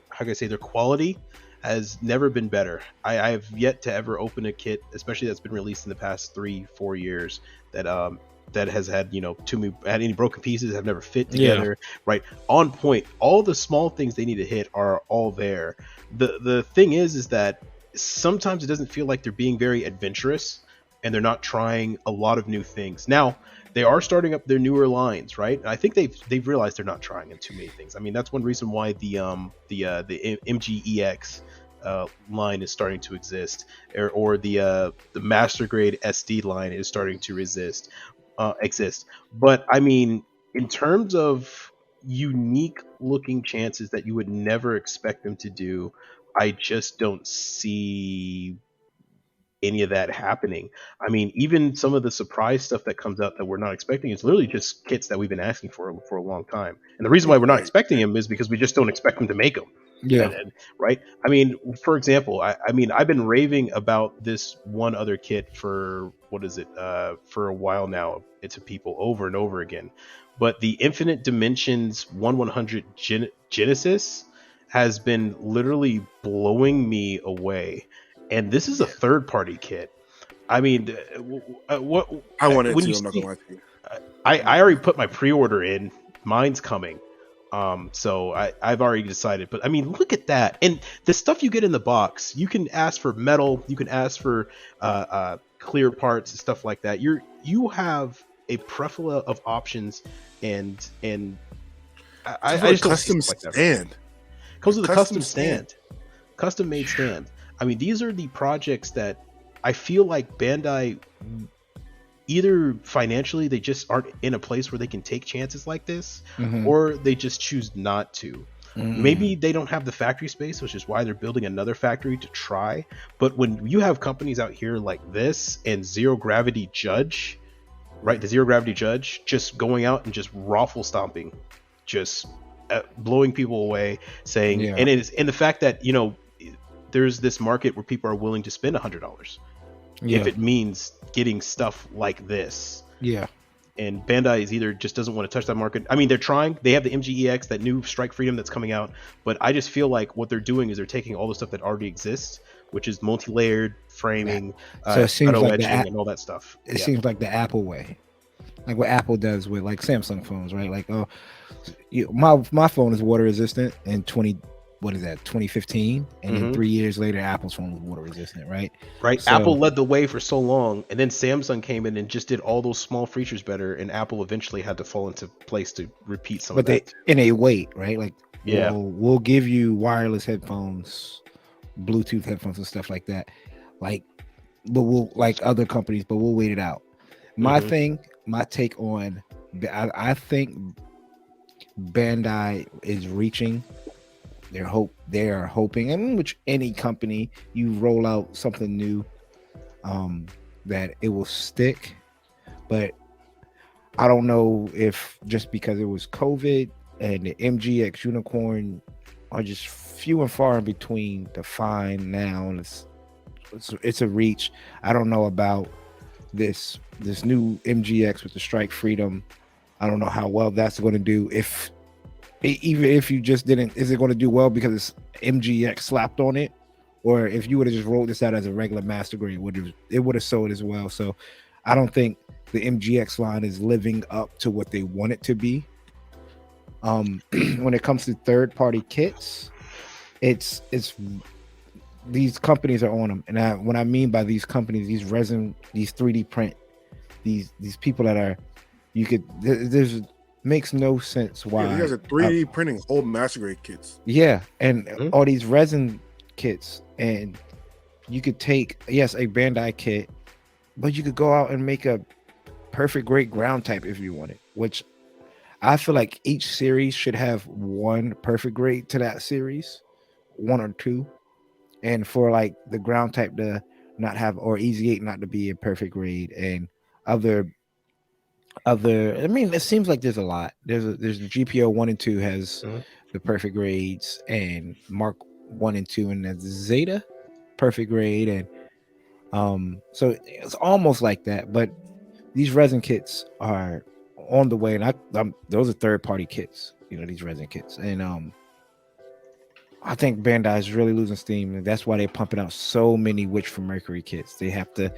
how can I say, their quality has never been better. I have yet to ever open a kit, especially that's been released in the past 3-4 years, that has had, had any broken pieces, have never fit together, right? On point. All the small things they need to hit are all there. The thing is that sometimes it doesn't feel like they're being very adventurous and they're not trying a lot of new things. Now, they are starting up their newer lines, right? And I think they've realized they're not trying too many things. I mean, that's one reason why the MGEX line is starting to exist, or the master grade SD line is starting to exist. But I mean, in terms of unique looking chances that you would never expect them to do, I just don't see any of that happening. I mean, even some of the surprise stuff that comes out that we're not expecting is literally just kits that we've been asking for a long time. And the reason why we're not expecting them is because we just don't expect them to make them. Yeah. Right. I mean, for example, I mean, I've been raving about this one other kit for for a while now. It's to people over and over again. But the Infinite Dimensions 1/100 Genesis has been literally blowing me away. And this is a third-party kit. I mean, what I want it when too. you I'm not see- gonna lie to you. I already put my pre-order in. Mine's coming. So I've already decided. But I mean, look at that. And the stuff you get in the box, you can ask for metal, you can ask for clear parts and stuff like that. You have a plethora of options, and I just don't see custom stuff like that. stand. Comes with a Custom custom stand. Custom made stand. I mean, these are the projects that I feel like Bandai either financially they just aren't in a place where they can take chances like this, or they just choose not to. Maybe they don't have the factory space, which is why they're building another factory to try. But when you have companies out here like this and Zero Gravity Judge, right, the Zero Gravity Judge just going out and just raffle stomping, just blowing people away, saying, and it is, and the fact that, you know, there's this market where people are willing to spend $100 if it means getting stuff like this. And Bandai is either just doesn't want to touch that market. I mean, they're trying. They have the MGEX, that new Strike Freedom that's coming out. But I just feel like what they're doing is they're taking all the stuff that already exists, which is multi-layered framing, so it seems like etching, and all that stuff. It seems like the Apple way, like what Apple does with like Samsung phones, right? Like, oh, my phone is water resistant in 2015, and then 3 years later Apple's phone was water resistant, right? So, Apple led the way for so long, and then Samsung came in and just did all those small features better, and Apple eventually had to fall into place to repeat some of that. But they wait, right? Like, we'll give you wireless headphones, Bluetooth headphones and stuff like that, like, but we'll, like other companies, but we'll wait it out. My take on, I think Bandai is reaching they are hoping, and which any company, you roll out something new, that it will stick. But I don't know if just because it was COVID and the MGX Unicorn are just few and far in between to find now, and it's a reach. I don't know about this new MGX with the Strike Freedom. I don't know how well that's going to do. Even if you just didn't, is it going to do well because it's MGX slapped on it, or if you would have just rolled this out as a regular master grade, it would have sold as well. So I don't think the MGX line is living up to what they want it to be. When it comes to third-party kits, it's these companies are on them, and what I mean by these companies, these resin, these 3D print, these people that are, there's makes no sense why you guys are 3D printing whole master grade kits. And all these resin kits, and you could take a Bandai kit, but you could go out and make a perfect grade ground type if you wanted, which I feel like each series should have one perfect grade to that series, one or two, and for like the ground type to not have, or Easy 8 not to be a perfect grade, and other I mean, it seems like there's a lot. There's the GPO 1 and 2 has the perfect grades, and Mark 1 and 2, and the Zeta perfect grade, and so it's almost like that. But these resin kits are on the way, and those are third-party kits, you know, these resin kits, and I think Bandai is really losing steam, and that's why they're pumping out so many Witch from Mercury kits. They have to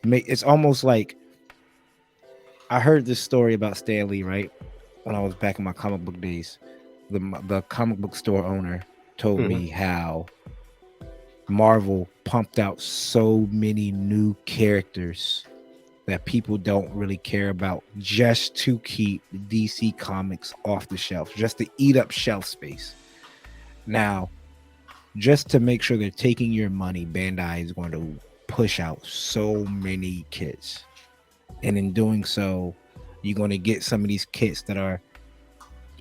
make, it's almost like, I heard this story about Stan Lee, right? When I was back in my comic book days, the comic book store owner told me how Marvel pumped out so many new characters that people don't really care about, just to keep DC Comics off the shelf, just to eat up shelf space. Now, just to make sure they're taking your money, Bandai is going to push out so many kits. And in doing so, you're going to get some of these kits that are,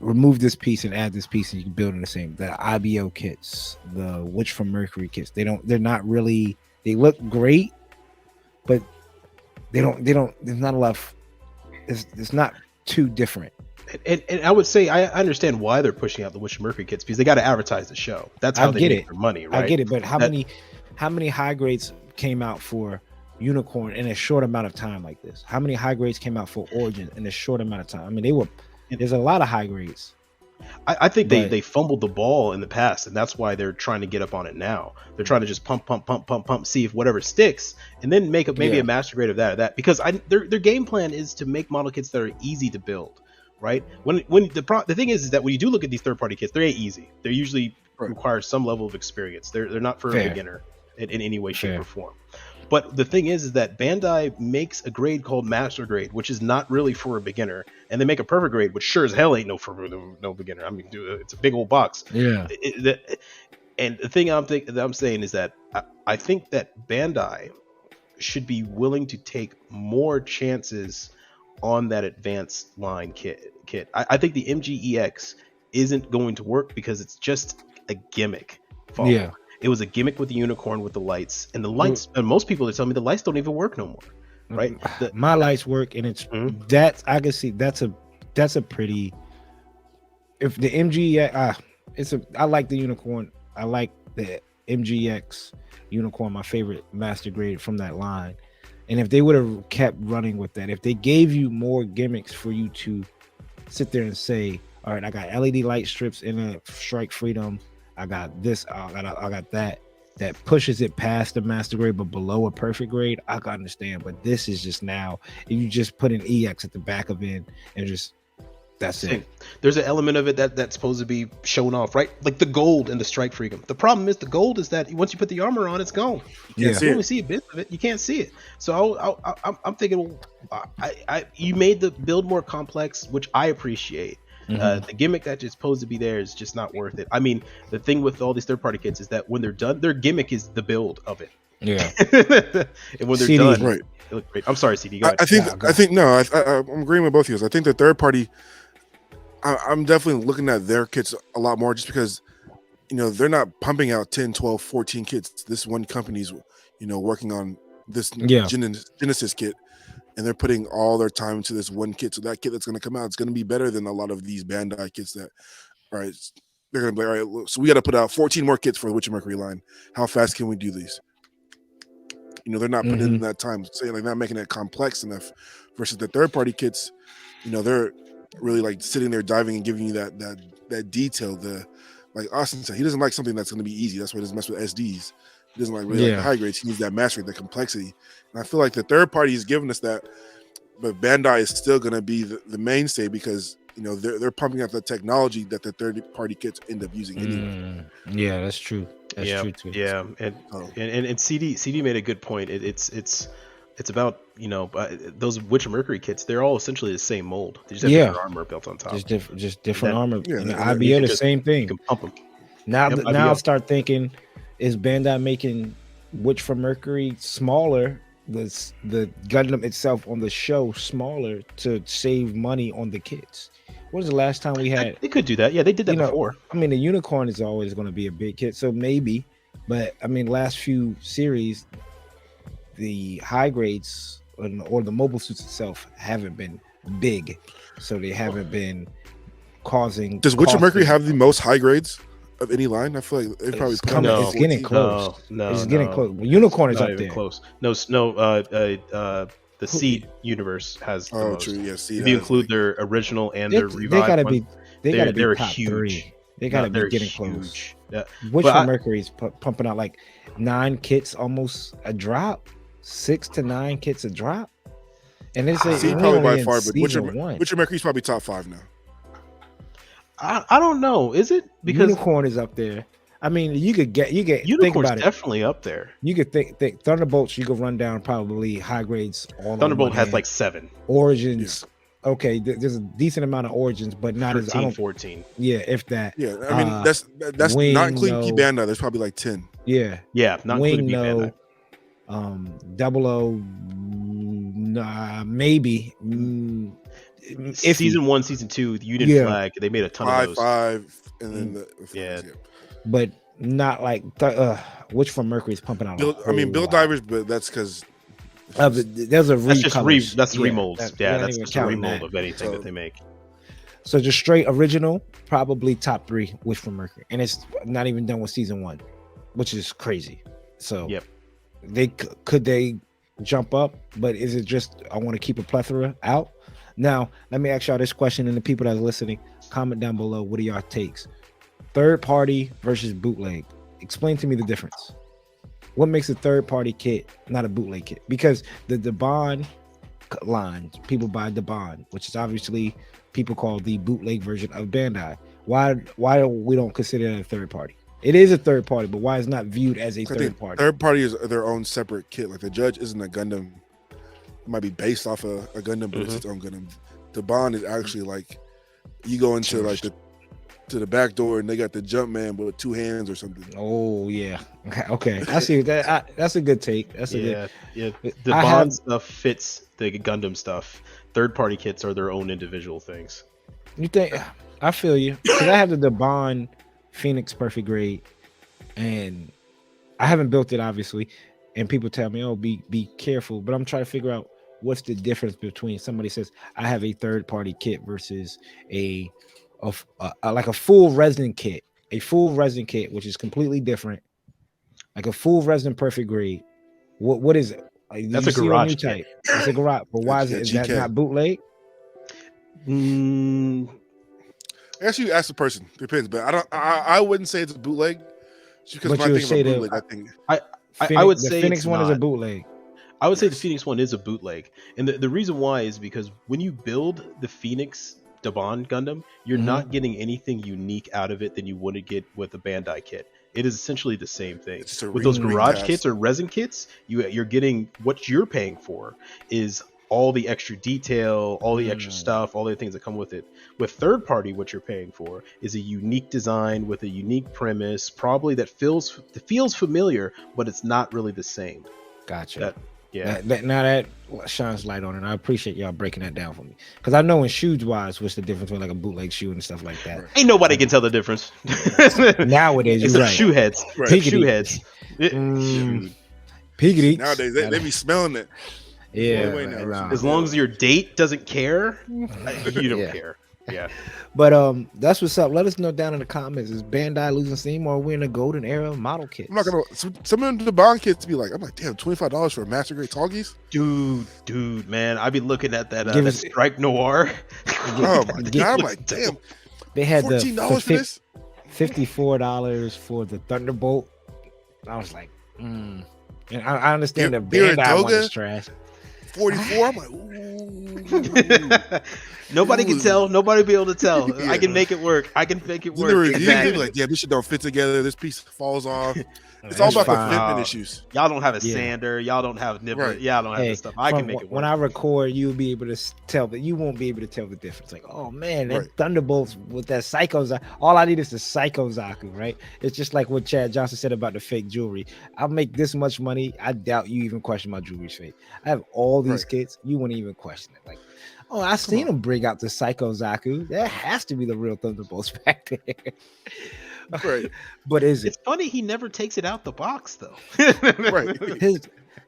remove this piece and add this piece, and you can build in the same. The IBO kits, the Witch from Mercury kits, they're not really, they look great, but there's not a lot of, it's not too different. And I would say I understand why they're pushing out the Witch from Mercury kits, because they got to advertise the show. That's how they make their money, right? I get it, but how many high grades came out for Unicorn in a short amount of time like this? How many high grades came out for Origin in a short amount of time? I mean, there's a lot of high grades. I think they fumbled the ball in the past, and that's why they're trying to get up on it now. They're trying to just pump, see if whatever sticks, and then make up maybe a master grade of that. Because their game plan is to make model kits that are easy to build, right? When the thing is that when you do look at these third-party kits, they ain't easy. They usually require some level of experience. They're not for a beginner in any way, shape, or form. But the thing is that Bandai makes a grade called Master Grade, which is not really for a beginner, and they make a Perfect Grade, which sure as hell ain't no beginner. I mean, dude, it's a big old box. Yeah. And the thing I'm saying is that I think that Bandai should be willing to take more chances on that advanced line kit. I think the MGEX isn't going to work because it's just a gimmick. Follow. Yeah. It was a gimmick with the unicorn with the lights, and the lights. And most people are telling me the lights don't even work no more. Right? My lights work, and it's that's I can see that's a pretty. If the MGEX, I like the unicorn. I like the MGX unicorn, my favorite master grade from that line. And if they would have kept running with that, if they gave you more gimmicks for you to sit there and say, all right, I got LED light strips in a Strike Freedom, I got this, I got that pushes it past the master grade but below a perfect grade, I can understand. But this is just now, you just put an EX at the back of it and just that's it. There's an element of it that's supposed to be shown off, right? Like the gold in the Strike Freedom. The problem is the gold is that once you put the armor on, it's gone. You can't only see a bit of it. You can't see it. So I'm thinking, you made the build more complex, which I appreciate. The gimmick that's supposed to be there is just not worth it. I mean, the thing with all these third-party kits is that when they're done, their gimmick is the build of it. Yeah. And when they're CD, done, right. they look great. I'm sorry, CD. Go ahead. I think no. I'm agreeing with both of you guys. I think the third party. I'm definitely looking at their kits a lot more just because, they're not pumping out 10, 12, 14 kits. This one company's, working on this Genesis kit, and they're putting all their time into this one kit. So that kit that's going to come out, it's going to be better than a lot of these Bandai kits that, all right, they're going to be, all right, so we got to put out 14 more kits for the Witch and Mercury line. How fast can we do these? They're not putting in that time, say like not making it complex enough versus the third party kits, they're really like sitting there diving and giving you that detail. Like Austen said, he doesn't like something that's going to be easy. That's why he doesn't mess with SDs. He doesn't like really like the high grades. He needs that mastery, the complexity. And I feel like the third party is giving us that, but Bandai is still going to be the mainstay because they're pumping out the technology that the third party kits end up using anyway. Yeah, that's true. That's true too. Yeah, and CD made a good point. It's about those Witch Mercury kits. They're all essentially the same mold. They just have different armor built on top. Just different armor. Yeah, and the IBO the same thing. You can pump them. Now I start thinking, is Bandai making Witch from Mercury smaller? The Gundam itself on the show smaller to save money on the kits. When was the last time we had? They could do that. Yeah, they did that before. I mean, the unicorn is always going to be a big kit, so maybe. But I mean, last few series, the high grades or the mobile suits itself haven't been big, so they haven't been causing. Does Witch of Mercury have the most high grades of any line? I feel like it probably it's getting close. It's getting close. Unicorn is up there. Close. No. The Seed universe has the most. True. Yeah, Seed. If you include their original and their revived, they gotta be they're top huge. 3. They gotta be getting huge. close. Yeah. Witch from Mercury is pumping out like 9 kits almost a drop, 6 to 9 kits a drop, and it's Seed probably by far, but Witch of Mercury's probably top 5 now. I don't know. Is it because Unicorn is up there? I mean, you could Unicorn's think about it. Definitely up there. You could think Thunderbolts. You could run down probably high grades. Thunderbolt has like 7 Origins. Yeah. Okay, there's a decent amount of Origins, but not 13, as 14. Yeah, if that. Yeah, I mean that's Wing, not including P Bandai. There's probably like 10. Yeah, not Wing, including P Bandai. 00, maybe. Season 1, season 2, the Union Flag. They made a ton of those. 5, and then the but not like Witch from Mercury is pumping out. Build Divers, but that's because there's a that's remolds. That's just a remold of anything that they make. So just straight original, probably top 3 Witch from Mercury, and it's not even done with season 1, which is crazy. So they could jump up, but is it just I want to keep a plethora out? Now let me ask y'all this question, and the people that are listening, comment down below. What are y'all takes? Third party versus bootleg. Explain to me the difference. What makes a third party kit not a bootleg kit? Because the Bond line, people buy the Bond, which is obviously people call the bootleg version of Bandai. Why we don't consider it a third party? It is a third party, but why is it not viewed as a third party? Third party is their own separate kit. Like the Judge isn't a Gundam. It might be based off a Gundam, but it's its own Gundam. The Bond is actually like you go into like to the back door and they got the jump man with 2 hands or something. Oh yeah. Okay. I see that. That's a good take. That's a good. Yeah. The Bond stuff fits the Gundam stuff. Third-party kits are their own individual things. You think? I feel you. Because I have the Bond Phoenix Perfect Grade, and I haven't built it obviously. And people tell me, "Oh, be careful." But I'm trying to figure out what's the difference between somebody says I have a third-party kit versus like a full resin kit, which is completely different, like a full resin perfect grade. What is it? That's a garage kit. It's a garage, but why is that not bootleg? I guess you ask the person. Depends, but I wouldn't say it's a bootleg. Just because when I think about bootleg, I think I would say the Phoenix one is a bootleg. I would say the Phoenix one is a bootleg, and the reason why is because when you build the Phoenix Daban Gundam, you're not getting anything unique out of it than you would get with a Bandai kit. It is essentially the same thing. With those garage kits or resin kits, you're getting what you're paying for is all the extra detail, all the extra stuff, all the things that come with it. With third party, what you're paying for is a unique design with a unique premise, probably that feels familiar, but it's not really the same. Gotcha. Now that shines light on it. I appreciate y'all breaking that down for me, because I know in shoes wise, what's the difference between like a bootleg shoe and stuff like that. Ain't nobody can tell the difference nowadays. It's right. Shoe heads. Right. Shoe heads. Piggy. Nowadays they be smelling it. Yeah. As long as your date doesn't care, you don't care. Yeah. But that's what's up. Let us know down in the comments. Is Bandai losing steam, or are we in a golden era of model kits? I'm not gonna. Some of the Bond kits be like, I'm like, damn, $25 for a master grade Talgies. Dude, man, I be looking at that Strike Noir. Oh my god, I'm like, damn. They had $14 for this. $54 for the Thunderbolt. I was like, And I understand the Bandai one is trash. 44. I'm like, ooh. Nobody can tell. Nobody be able to tell. Yeah. I can make it work. Exactly. Like, yeah, this shit don't fit together. This piece falls off. It's all about the fitment issues. Y'all don't have a sander. Y'all don't have nipple. Right. Y'all don't have this stuff. I can make it work. When I record, you'll be able to tell that you won't be able to tell the difference. Like, oh man, that Thunderbolts with that Psycho Zaku. All I need is the Psycho Zaku, right? It's just like what Chad Johnson said about the fake jewelry. I'll make this much money. I doubt you even question my jewelry's fake. I have all these kits. You wouldn't even question it. Like, oh, I seen him bring out the Psycho Zaku. That has to be the real Thunderbolts back there. Right. But is it? It's funny he never takes it out the box though. Right.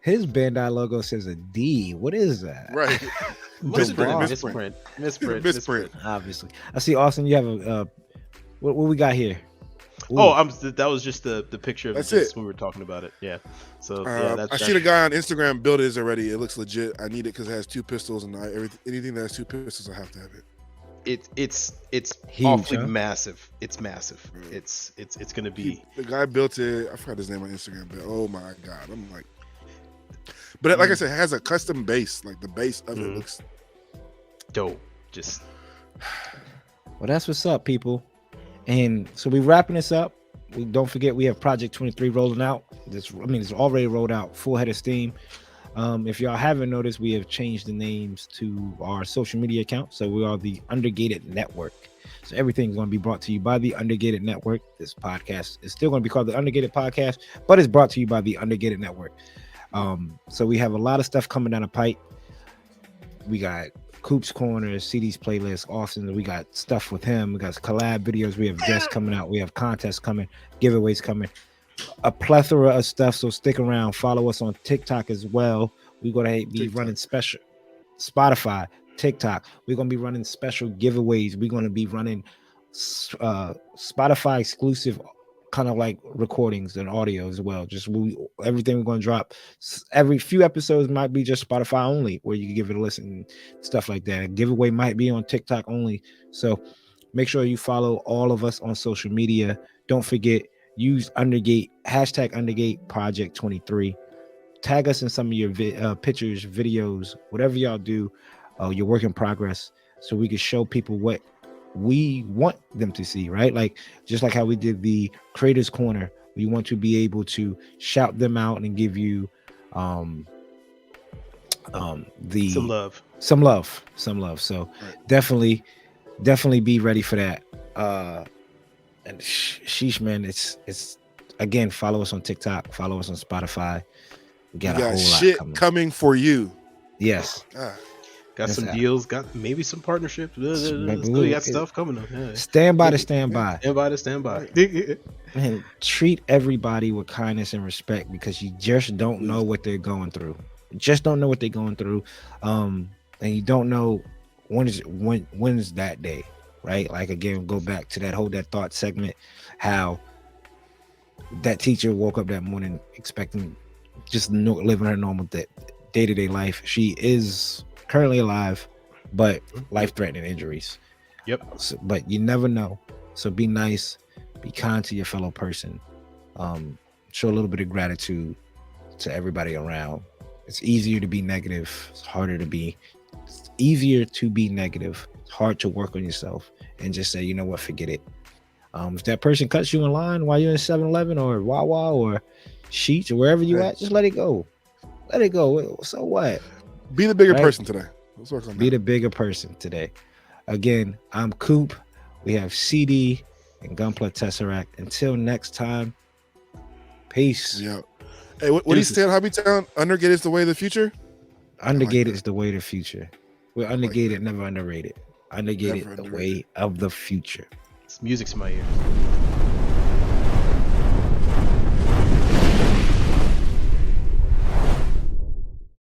His Bandai logo says a D. What is that? Right. Misprint. Obviously. I see, Austen, you have a what we got here? Ooh. Oh, that was just the picture of that's it when we were talking about it. Yeah. So I see the guy on Instagram build his already. It looks legit. I need it because it has 2 pistols, and anything that has 2 pistols, I have to have it. It's huge, awfully massive. It's massive. It's gonna be. The guy built it. I forgot his name on Instagram, but oh my god, I'm like. But like I said, it has a custom base. Like the base of it looks dope. Just. Well, that's what's up, people. And so we're wrapping this up. Don't forget we have Project 23 rolling out. It's already rolled out, full head of steam. If y'all haven't noticed, we have changed the names to our social media accounts. So we are the Undergated Network. So everything's going to be brought to you by the Undergated Network. This podcast is still going to be called the Undergated Podcast, but it's brought to you by the Undergated Network. So we have a lot of stuff coming down the pipe. We got Coop's Corner, CD's playlist, Austen. We got stuff with him. We got collab videos. We have guests coming out. We have contests coming, giveaways coming. A plethora of stuff, so stick around. Follow us on TikTok as well. We're gonna be running special Spotify, TikTok. We're gonna be running special giveaways. We're gonna be running Spotify exclusive kind of like recordings and audio as well. Just everything we're gonna drop. Every few episodes might be just Spotify only, where you can give it a listen, stuff like that. A giveaway might be on TikTok only. So make sure you follow all of us on social media. Don't forget. Use Undergate, #Undergate Project 23. Tag us in some of your pictures, videos, whatever y'all do, your work in progress, so we can show people what we want them to see, right? Like just like how we did the Creators Corner, we want to be able to shout them out and give you some love. So definitely be ready for that. And sheesh, man, it's again. Follow us on TikTok. Follow us on Spotify. We You got a got whole lot shit coming. coming for you. Yes. Ah, Got some deals, got maybe some partnerships. Still got stuff coming up. Yeah. Stand by to stand by. Stand by to stand by. Man, treat everybody with kindness and respect because you just don't know what they're going through. You just don't know what they're going through. And you don't know when is that day, right? Like again, go back to that thought segment, how that teacher woke up that morning expecting just living her normal day-to-day life. She is currently alive, but life-threatening injuries. Yep. So, but you never know. So be nice, be kind to your fellow person. Show a little bit of gratitude to everybody around. It's easier to be negative. It's harder to be. It's easier to be negative. It's hard to work on yourself and just say, you know what, forget it. If that person cuts you in line while you're in 7-Eleven or Wawa or Sheets or wherever you at, just let it go. Let it go. So what? Be the bigger person today. Let's work on Be that. the bigger person today. Again, I'm Coop. We have CD and Gunpla Tesseract. Until next time, peace. Yeah. Hey, what do you say on Hobbytown? Undergated is the way of the future? Undergated is the way of the future. We're undergated, never underrated. Undergated, the way of the future. It's music to my ears.